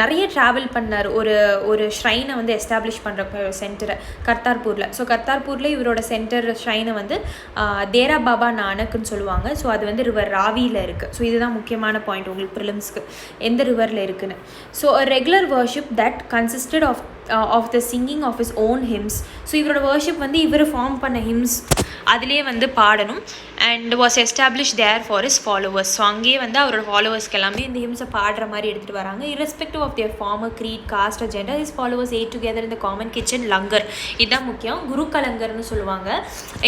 நிறைய ட்ராவல் பண்ணார் ஒரு ஷ்ரைனை வந்து எஸ்டாப்ளிஷ் பண்ணுற சென்டரை கர்த்தார்பூரில். ஸோ கர்த்தார்பூரில் இவரோட சென்டர் ஷ்ரைனை வந்து தேரா பாபா நானக்குன்னு சொல்லுவாங்க. ஸோ அது வந்து ரிவர் ராவியில் இருக்குது. ஸோ இதுதான் முக்கியமான பாயிண்ட் உங்களுக்கு ப்ரிலிம்ஸ்க்கு, எந்த ரிவரில் இருக்குன்னு. So regular worship that consisted of the singing of his own hymns. So இவரோட வர்ஷிப் வந்து இவர் ஃபார்ம் பண்ண ஹிம்ஸ் அதிலே வந்து பாடணும். And was establish there for his followers. So அங்கேயே வந்து அவரோட ஃபாலோவர்ஸ்க்கு எல்லாமே இந்த ஹிம்ஸை பாடுற மாதிரி எடுத்துகிட்டு வராங்க. irrespective of their former creed, caste or gender, his followers ate together in the common kitchen langar. இதுதான் முக்கியம், குரு கலங்கர்னு சொல்லுவாங்க.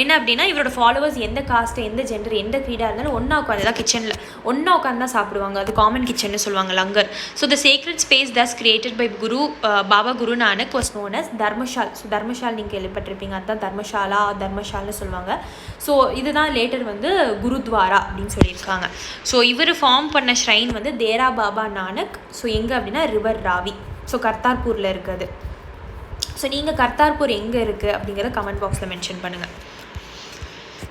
என்ன அப்படின்னா இவரோட ஃபாலோவர்ஸ் எந்த காஸ்ட்டு, எந்த ஜெண்டர், எந்த க்ரீடாக இருந்தாலும் ஒன்றா உட்காந்து தான் கிச்சனில் ஒன்றா உட்காந்து தான் சாப்பிடுவாங்க. அது காமன் கிச்சன்னு சொல்லுவாங்க, langar. So the sacred space thus created by Baba Guru Nanak was known as dharmshala. So dharmshala நீங்கள் கேள்விப்பட்டிருப்பீங்க, அதுதான் தர்மஷால்னு சொல்லுவாங்க. ஸோ இதுதான் லேட்டர் வந்து குருத்வாரா அப்படின்னு சொல்லியிருக்காங்க. ஸோ இவர் ஃபார்ம் பண்ண ஷ்ரைன் வந்து தேரா பாபா நானக். ஸோ எங்கே அப்படின்னா ரிவர் ராவி. ஸோ கர்த்தார்பூரில் இருக்குது. ஸோ நீங்கள் கர்த்தார்பூர் எங்கே இருக்குது அப்படிங்கிறத கமெண்ட் பாக்ஸில் மென்ஷன் பண்ணுங்கள்.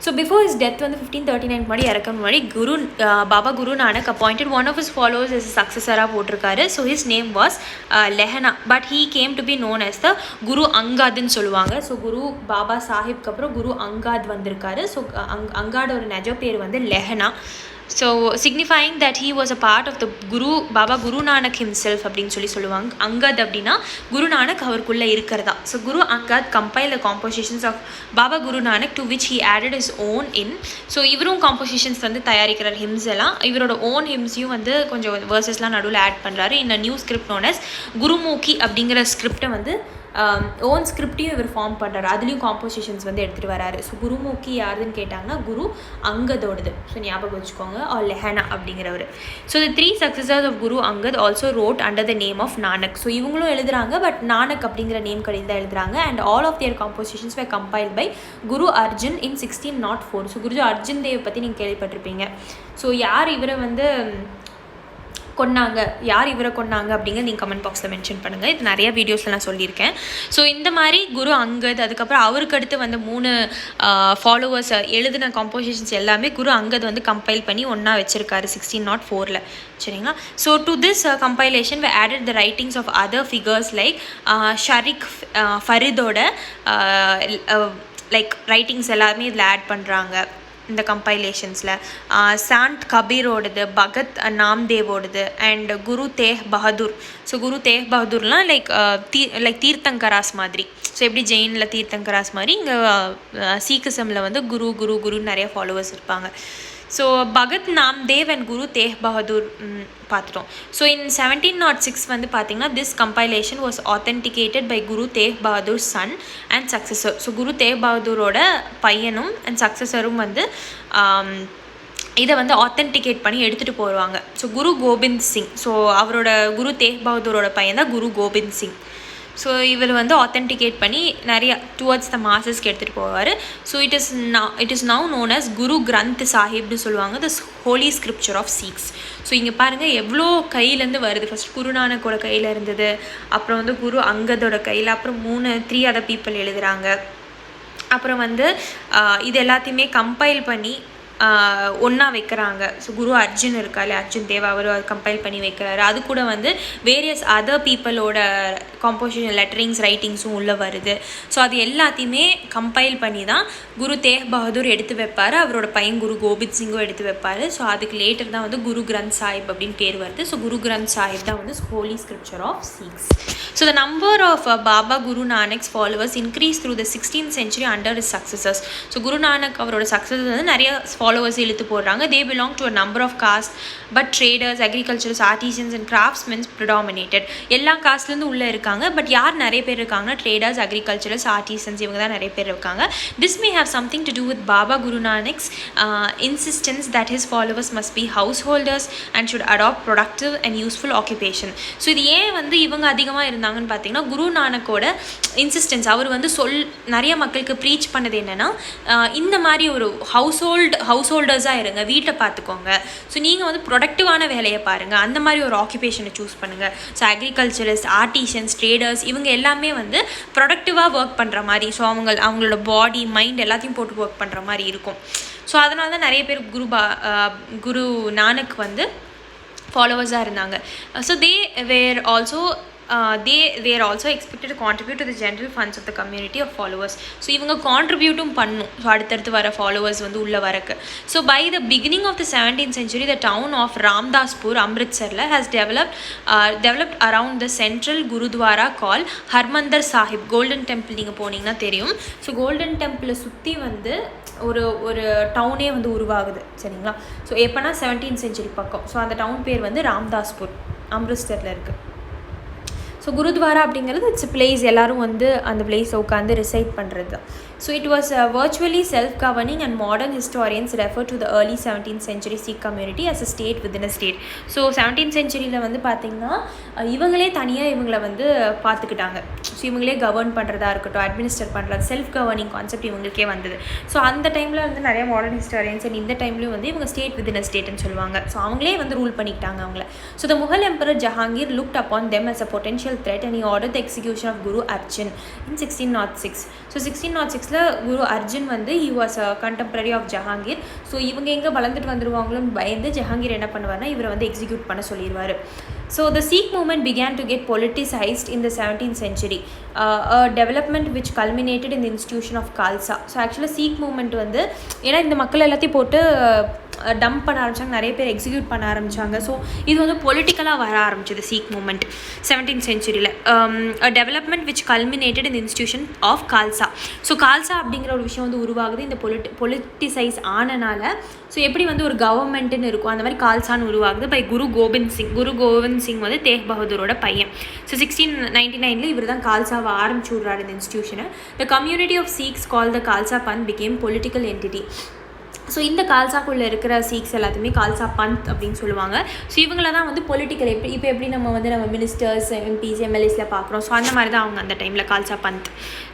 ஸோ பிஃபோர் ஹிஸ் டெத் வந்து 1539 முன்னாடி இறக்க முன்னாடி Baba Guru Nanak appointed one of his followers is சக்ஸஸராக போட்டிருக்காரு. So his name was Lehna, but he came to be known as the Guru அங்காத்னு சொல்லுவாங்க. ஸோ குரு பாபா சாஹிப்க்கு அப்புறம் குரு அங்காத் வந்திருக்காரு. ஸோ அங்காடோட நெஜ பேர் வந்து Lehna. So signifying that he was a part of the Baba Guru Nanak himself அப்படின்னு சொல்லுவாங்க. அங்கத் அப்படின்னா குரு நானக் அவருக்குள்ளே இருக்கிறதா. So Guru Angad compile the compositions of Baba Guru Nanak to which he added his own in. So இவரும் காம்போசிஷன்ஸ் வந்து தயாரிக்கிறார் ஹிம்ஸ் எல்லாம். இவரோட ஓன் ஹிம்ஸையும் வந்து கொஞ்சம் வேர்சஸ்லாம் நடுவில் ஆட் பண்ணுறாரு. இந்த new script known as Gurmukhi அப்படிங்கிற ஸ்கிரிப்டை வந்து ஓன் ஸ்கிரிப்டையும் இவர் ஃபார்ம் பண்ணுறாரு. அதுலேயும் காம்போசிஷன்ஸ் வந்து எடுத்துகிட்டு வராரு. ஸோ குருமுகி யாருன்னு கேட்டாங்கன்னா குரு அங்கதோடது. ஸோ ஞாபகம் வச்சுக்கோங்க, ஆர் லெஹனா அப்படிங்கிறவர். So the 3 successors of Guru Angad also wrote under the name of Nanak. So இவங்களும் எழுதுறாங்க, பட் நானக் அப்படிங்கிற நேம் கடையில் தான் எழுதுறாங்க. And all of their compositions were compiled by Guru Arjun in 1604. So Guru Arjun Dev பற்றி நீங்கள் கேள்விப்பட்டிருப்பீங்க. ஸோ யார் இவரை வந்து கொன்னாங்க அப்படிங்க நீங்கள் கமெண்ட் பாக்ஸில் மென்ஷன் பண்ணுங்கள். இது நிறைய வீடியோஸில் நான் சொல்லியிருக்கேன். ஸோ இந்த மாதிரி குரு அங்கத், அதுக்கப்புறம் அவருக்கு அடுத்து வந்து 3 ஃபாலோவர்ஸ் எழுதின காம்போசிஷன்ஸ் எல்லாமே குரு அங்கத் வந்து கம்பைல் பண்ணி ஒன்றா வச்சுருக்காரு 1604. சரிங்களா? So to this compilation we added the writings of other figures like Sheikh ஃபரிதோட லைக் ரைட்டிங்ஸ் எல்லாமே இதில் ஆட் பண்ணுறாங்க இந்த கம்பைலேஷன்ஸில். சாண்ட் கபீரோடது, பகத் நாம்தேவோடது, அண்ட் குரு தேக் பகதூர். ஸோ குரு தேக் பகதூர்லாம் லைக் தீர்த்தங்கராஸ் மாதிரி. ஸோ எப்படி ஜெயினில் தீர்த்தங்கராஸ் மாதிரி இங்கே சீக்கிசமில் வந்து குருன்னு நிறைய ஃபாலோவர்ஸ் இருப்பாங்க. ஸோ பகத் நாம்தேவ் அண்ட் குரு தேக் பகதூர் பார்த்துட்டோம். ஸோ இன் 1706 வந்து பார்த்திங்கன்னா this compilation was authenticated by Guru Tegh Bahadur son and successor. So Guru Tegh பகதூரோட பையனும் அண்ட் சக்ஸஸரும் வந்து இதை வந்து ஆத்தென்டிகேட் பண்ணி எடுத்துகிட்டு போடுவாங்க. ஸோ குரு கோபிந்த் சிங். ஸோ அவரோட குரு தேக் பகதூரோட பையன் தான் குரு கோபிந்த் சிங். ஸோ இவர் வந்து ஆத்தென்டிகேட் பண்ணி நிறையா டுவர்ட்ஸ் த மாசஸ்க்கு எடுத்துகிட்டு போவார். So it is now known as Guru Granth சாஹிப்னு சொல்லுவாங்க, the holy scripture of Sikhs. So இங்கே பாருங்கள் எவ்வளோ கையிலேருந்து வருது. ஃபஸ்ட் குருநானக்கோட கையில் இருந்தது, அப்புறம் வந்து குரு அங்கதோட கையில், அப்புறம் 3 அதர் பீப்புள் எழுதுகிறாங்க. அப்புறம் வந்து இது எல்லாத்தையுமே கம்பைல் பண்ணி ஒன்றா வைக்கிறாங்க. ஸோ குரு அர்ஜுன் இருக்காரு, அர்ஜுன் தேவ், அவர் கம்பைல் பண்ணி வைக்கிறாரு. அது கூட வந்து வேரியஸ் அதர் பீப்புளோட காம்போசிஷன் லெட்டரிங்ஸ் ரைட்டிங்ஸும் உள்ளே வருது. ஸோ அது எல்லாத்தையுமே கம்பைல் பண்ணி தான் குரு தேக் பகதூர் எடுத்து வைப்பார், அவரோட பையன் குரு கோபிந்த் சிங்கும் எடுத்து வைப்பார். ஸோ அதுக்கு லேட்டர் தான் வந்து குரு கிரந்த் சாஹிப் அப்படின்னு பேர் வருது. ஸோ குரு கிரந்த் சாஹிப் தான் வந்து holy scripture of Sikhs. So the number of Baba Guru Nanak's followers increase through the 16th century under his successors. So Guru Nanak அவரோட சக்ஸஸ் வந்து நிறைய ஃபாலோவர்ஸ் இழுத்து போடுறாங்க. They belong to a number of caste, but traders, agricultures, artisans and craftsmens predominated. எல்லா காஸ்ட்லேருந்து உள்ளே இருக்காங்க, but யார் நிறைய பேர் இருக்காங்கன்னா ட்ரேடர்ஸ், அக்ரிகல்ச்சரஸ், ஆர்டிசன்ஸ், இவங்க தான் நிறைய பேர் இருக்காங்க. This may have something to do with Baba Guru Nanak's insistence that his followers must be householders and should adapt productive and useful occupation. So இது ஏன் வந்து இவங்க அதிகமாக இருந்தாங்கன்னு பார்த்தீங்கன்னா குரு நானக்கோட இன்சிஸ்டன்ஸ். அவர் வந்து நிறைய மக்களுக்கு ப்ரீச் பண்ணது என்னென்னா, இந்த மாதிரி ஒரு ஹவுஸ் ஹோல்டர்ஸாக இருங்க, வீட்டை பார்த்துக்கோங்க. ஸோ நீங்கள் வந்து ப்ரொடக்டிவான வேலையை பாருங்கள், அந்த மாதிரி ஒரு ஆக்குபேஷனை சூஸ் பண்ணுங்கள். ஸோ அக்ரிகல்ச்சரிஸ்ட், ஆர்டிஷன்ஸ், ட்ரேடர்ஸ், இவங்க எல்லாமே வந்து ப்ரொடக்டிவாக ஒர்க் பண்ணுற மாதிரி. ஸோ அவங்களோட பாடி, மைண்ட் எல்லாத்தையும் போட்டு ஒர்க் பண்ணுற மாதிரி இருக்கும். ஸோ அதனால தான் நிறைய பேர் குரு நானக் வந்து ஃபாலோவர்ஸாக இருந்தாங்க. So they are also expected to contribute to the general funds of the community of followers. So இவங்க கான்ட்ரிபியூட்டும் பண்ணும் ஸோ அடுத்தடுத்து வர ஃபாலோவர்ஸ் வந்து உள்ளே வரக்கு. So by the beginning of the 17th century the town of Ramdaspur அம்ரித்சரில் has developed around the central gurdwara called Harmandar Sahib. Golden Temple நீங்கள் போனீங்கன்னா தெரியும். ஸோ கோல்டன் டெம்பிளை சுற்றி வந்து ஒரு டவுனே வந்து உருவாகுது சரிங்களா. ஸோ எப்போனா 17th century பக்கம். ஸோ அந்த டவுன் பேர் வந்து ராம்தாஸ்பூர் அம்ரித்சரில் இருக்குது. ஸோ குருத்வாரா அப்படிங்கிறது இட்ஸ் பிளேஸ், எல்லோரும் வந்து அந்த பிளேஸை உட்காந்து ரிசைட் பண்ணுறது தான். So it was virtually self-governing and modern historians refer to the early 17th century Sikh community as a state within a state. So 17th centuryயில் வந்து பார்த்திங்கன்னா இவங்களே தனியாக இவங்களை வந்து பார்த்துக்கிட்டாங்க. ஸோ இவங்களே கவர்ன் பண்ணுறதா இருக்கட்டும், அட்மினிஸ்டர் பண்ணுறது, செல்ஃப் கவர்னிங் கான்செப்ட் இவங்களுக்கே வந்தது. ஸோ அந்த டைமில் வந்து நிறைய மாடர்ன் ஹிஸ்டாரியன்ஸ் அண்ட் இந்த டைம்லேயும் வந்து இவங்க ஸ்டேட் வித்தின் அ ஸ்டேட்னு சொல்லுவாங்க. ஸோ அவங்களே வந்து ரூல் பண்ணிக்கிட்டாங்க அவங்கள. So the Mughal emperor Jahangir looked upon them as a potential threat and he ordered the execution of Guru Arjan in 1606. So 1606ல குரு அர்ஜுன் வந்து he was a contemporary of Jahangir. So இவங்க எங்கே வளர்ந்துட்டு வந்துடுவாங்களோன்னு பயந்து ஜஹாங்கீர் என்ன பண்ணுவார்னா இவரை வந்து எக்ஸிக்யூட் பண்ண சொல்லிடுவார். So the Sikh movement began to get politicized in the 17th century, a development which culminated in the institution of Khalsa. So actually Sikh movement வந்து ஏன்னா இந்த மக்கள் எல்லாத்தையும் போட்டு டம்ப் பண்ண ஆரம்பித்தாங்க, நிறைய பேர் எக்ஸிக்யூட் பண்ண ஆரம்பித்தாங்க. ஸோ இது வந்து பொலிட்டிக்கலாக வர ஆரம்பிச்சது சீக் மூமெண்ட் 17th centuryயில். Development which culminated in institution of Khalsa. So Khalsa அப்படிங்கிற ஒரு விஷயம் வந்து உருவாகுது இந்த பொலிட்டிசைஸ் ஆனனால. ஸோ எப்படி வந்து ஒரு கவர்மெண்ட்டுன்னு இருக்கும் அந்த மாதிரி கால்சான்னு உருவாகுது பை குரு கோவிந்த் சிங் வந்து தேக் பகதூரோட பையன். ஸோ 1699 இவர் தான் கால்சாவை ஆரம்பிச்சு விட்றாரு இந்த இன்ஸ்டியூஷனை. The community of Sikhs call the Khalsa Panth became political entity. So இந்த கால்சாக்குள்ளே இருக்கிற சீக்ஸ் எல்லாத்தையுமே கால்சா பந்த் அப்படின்னு சொல்லுவாங்க. ஸோ இவங்கள தான் வந்து பொலிட்டிக்கல் எப்படி நம்ம மினிஸ்டர்ஸ், எம்பிஸ், எம்எல்ஏஸில் பார்க்குறோம். ஸோ அந்த மாதிரி தான் அவங்க அந்த டைமில் Khalsa Panth.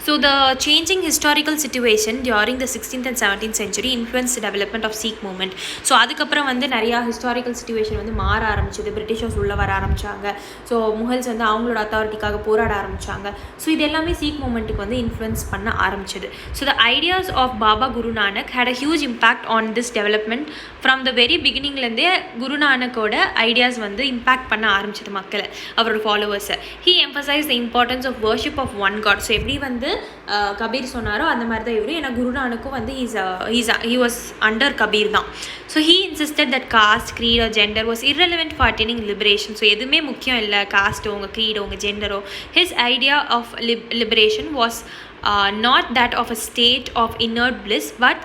So the changing historical situation during the 16th and 17th century influence development of Sikh movement. So அதுக்கப்புறம் வந்து நிறையா ஹிஸ்டாரிக்கல் சிச்சுவேஷன் வந்து மாற ஆரம்பிச்சது. பிரிட்டிஷர்ஸ் உள்ளே வர ஆரம்பித்தாங்க. ஸோ முகல்ஸ் வந்து அவங்களோட அத்தாரிட்டிக்காக போராட ஆரம்பித்தாங்க. ஸோ இது எல்லாமே சீக் மூவ்மெண்ட்டுக்கு வந்து இன்ஃப்ளூயன்ஸ் பண்ண ஆரம்பிச்சது. So the ideas of Baba Guru Nanak had a huge impact on this development. From the very பிகினிங்லேருந்தே குருநானக்கோட ஐடியாஸ் வந்து இம்பேக்ட் பண்ண ஆரம்பிச்சது மக்களை, அவரோட ஃபாலோவர்ஸை. He emphasise the importance of worship of one God. So எப்படி வந்து கபீர் சொன்னாரோ அந்த மாதிரி தான் இவர். ஏன்னா குருநானக்கும் வந்து he was under கபீர் தான். So he insisted that cost, creed or gender was irrelevant for attaining liberation. So எதுவுமே முக்கியம் இல்லை, காஸ்ட்டோ உங்கள் creed உங்கள் ஜெண்டரோ. his idea of liberation was not that of a state of inert bliss, but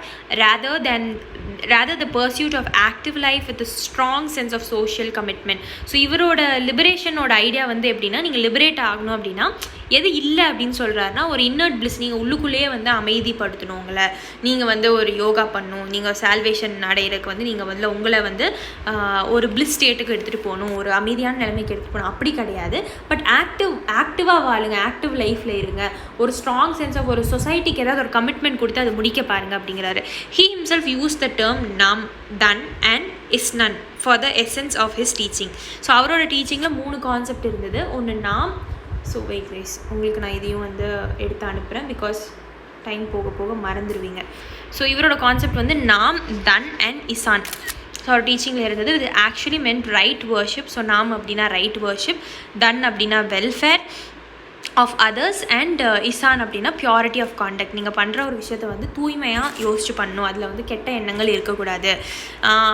rather the pursuit of active life with a strong sense of social commitment. So இவரோட லிபரேஷனோட idea வந்து எப்படின்னா, நீங்கள் liberate ஆகணும் அப்படின்னா எது இல்லை அப்படின்னு சொல்கிறாருன்னா ஒரு இன்னர்ட் பிளிஸ், நீங்கள் உள்ளுக்குள்ளேயே வந்து அமைதிப்படுத்தணும் உங்களை. நீங்கள் வந்து ஒரு யோகா பண்ணணும், நீங்கள் சால்வேஷன் அடையிறதுக்கு வந்து நீங்கள் வந்து உங்களை வந்து ஒரு பிளிஸ் ஸ்டேட்டுக்கு எடுத்துகிட்டு போகணும், ஒரு அமைதியான நிலைமைக்கு எடுத்துகிட்டு போகணும். அப்படி கிடையாது. பட் ஆக்டிவாக வாழுங்க, ஆக்டிவ் லைஃப்பில் இருங்க, ஒரு ஸ்ட்ராங் சென்ஸ் ஆஃப் ஒரு சொசைட்டிக்கு ஏதாவது ஒரு கமிட்மெண்ட் கொடுத்து அதை முடிக்க பாருங்கள் அப்படிங்கிறாரு. He himself use the term naam, than and ishnan for the essence of his teaching. So அவரோட டீச்சிங்கில் 3 கான்செப்ட் இருந்தது. ஒன்று நாம். ஸோ வெயிட் கைஸ், உங்களுக்கு நான் இதையும் வந்து எடுத்து அனுப்புகிறேன், பிகாஸ் டைம் போக போக மறந்துடுவீங்க. ஸோ இவரோட கான்செப்ட் வந்து நாம், தன் அண்ட் இசான். ஸோ அவர் டீச்சிங்கில் இருந்தது. இது actually meant right worship. So nam அப்படின்னா ரைட் வர்ஷிப், தன் அப்படின்னா welfare of others and isnan அப்படின்னா பியூரிட்டி ஆஃப் காண்டக்ட். நீங்கள் பண்ணுற ஒரு விஷயத்தை வந்து தூய்மையாக யோசிச்சு பண்ணணும், அதில் வந்து கெட்ட எண்ணங்கள் இருக்கக்கூடாது.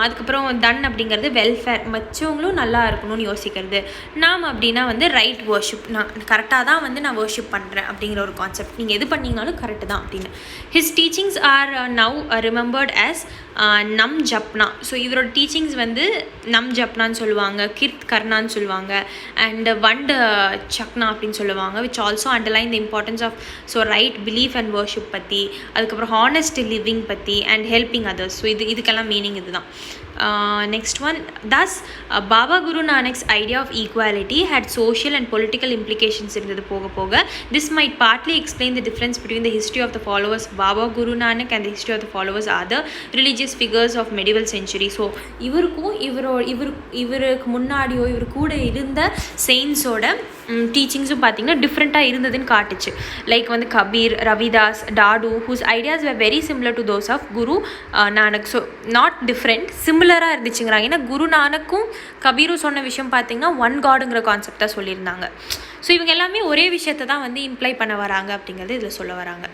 அதுக்கப்புறம் தன் அப்படிங்கிறது வெல்ஃபேர், மற்றவங்களும் நல்லா இருக்கணும்னு யோசிக்கிறது. நாம் அப்படின்னா வந்து ரைட் வர்ஷிப், நான் கரெக்டாக தான் வந்து நான் வர்ஷிப் பண்ணுறேன் அப்படிங்கிற ஒரு கான்செப்ட். நீங்கள் எது பண்ணிங்கனாலும் கரெக்டு தான் அப்படின்னு. His teachings are now remembered as நம் ஜப்னா. ஸோ இவரோட டீச்சிங்ஸ் வந்து நம் ஜப்னான்னு சொல்லுவாங்க, கிர்த் கர்னான்னு சொல்லுவாங்க, அண்ட் வண்ட் சக்னா அப்படின்னு சொல்லுவாங்க. which also underline the importance of right belief and worship பற்றி, அதுக்கப்புறம் honest living பற்றி and helping others. ஸோ இதுக்கெல்லாம் மீனிங் இதுதான். Next one, thus Baba Guru Nanak's idea of equality had social and political implications இருந்தது போக போக. This might partly explain the difference between the history of the followers Baba Guru Nanak and the history of the followers other religious figures of medieval century. So இவருக்கு முன்னாடியோ இவர் கூட இருந்த செயின்ஸோட டீச்சிங்ஸும் பார்த்திங்கன்னா டிஃப்ரெண்ட்டாக இருந்ததுன்னு காட்டுச்சு. லைக் வந்து Kabir, Ravidas, Dadu, whose ideas were very similar to those of Guru Nanak. So not different, சிமிலராக இருந்துச்சுங்கிறாங்க. ஏன்னா குரு நானக்கும் கபீரும் சொன்ன விஷயம் பார்த்திங்கன்னா ஒன் காடுங்கிற கான்செப்ட் தான் சொல்லியிருந்தாங்க. ஸோ இவங்க எல்லாமே ஒரே விஷயத்தை தான் வந்து இம்ப்ளை பண்ண வராங்க அப்படிங்கிறது இதில் சொல்ல வராங்க.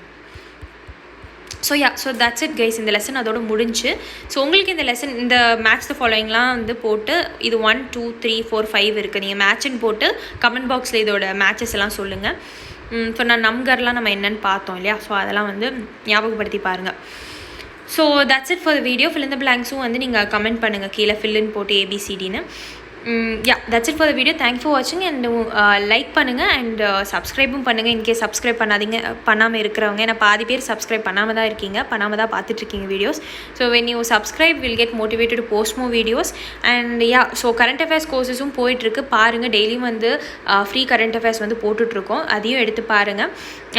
So that's it guys. இந்த லெசன் அதோட முடிஞ்சு. ஸோ உங்களுக்கு இந்த லெசன், இந்த மேட்ச் த ஃபாலோயிங்லாம் வந்து போட்டு இது 1 2 3 4 5 இருக்குது. நீங்கள் மேட்ச்னு போட்டு கமெண்ட் பாக்ஸில் இதோட மேட்சஸ் எல்லாம் சொல்லுங்கள். ஸோ நான் நம்கர்லாம் நம்ம என்னென்னு பார்த்தோம் இல்லையா, ஸோ அதெல்லாம் வந்து ஞாபகப்படுத்தி பாருங்கள். So that's it for the video. Fill இந்த பிளாங்க்ஸும் வந்து நீங்கள் கமெண்ட் பண்ணுங்கள் கீழே ஃபில்லுன்னு போட்டு ABCDன்னு. that's it for the video. Thank you for watching and like பண்ணுங்கள் and சப்ஸ்கிரைபும் பண்ணுங்கள். இன்கேஸ் சப்ஸ்கிரைப் பண்ணாமல் இருக்கிறவங்க, ஏன்னா பாதி பேர் சப்ஸ்கிரைப் பண்ணாமல் தான் இருக்கீங்க, பண்ணாமல் தான் பார்த்துட்ருக்கீங்க videos. So when you subscribe will get motivated to post more videos. and so current affairs கோர்ஸஸும் போயிட்டுருக்கு, பாருங்கள். டெய்லியும் வந்து ஃப்ரீ கரண்ட் அஃபேர்ஸ் வந்து போட்டுட்ருக்கோம், அதையும் எடுத்து பாருங்கள்.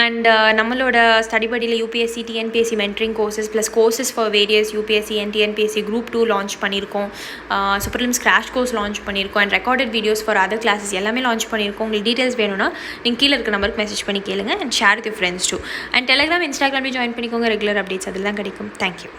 அண்ட் நம்மளோட ஸ்டடி படியில் UPSC TNPSC mentoring courses plus courses for various UPSC and TNPSC Group 2 launch பண்ணியிருக்கோம். So prelims crash course launch பண்ணியிருக்கோம். And recorded videos for other classes எல்லாமே லான்ச் பண்ணியிருக்கோம். உங்களுக்கு டீட்டெயில்ஸ் வேணும்னா நீங்கள் கீழே இருக்க நம்பருக்கு மெசேஜ் பண்ணி கேளுங்க. And share with your friends too. And Telegram, இன்ஸ்டாகிராம்லேயும் ஜாயின் பண்ணிக்கோங்க. ரெகுலர் அப்டேட்ஸ் அதில் தான் கிடைக்கும். தேங்க்யூ.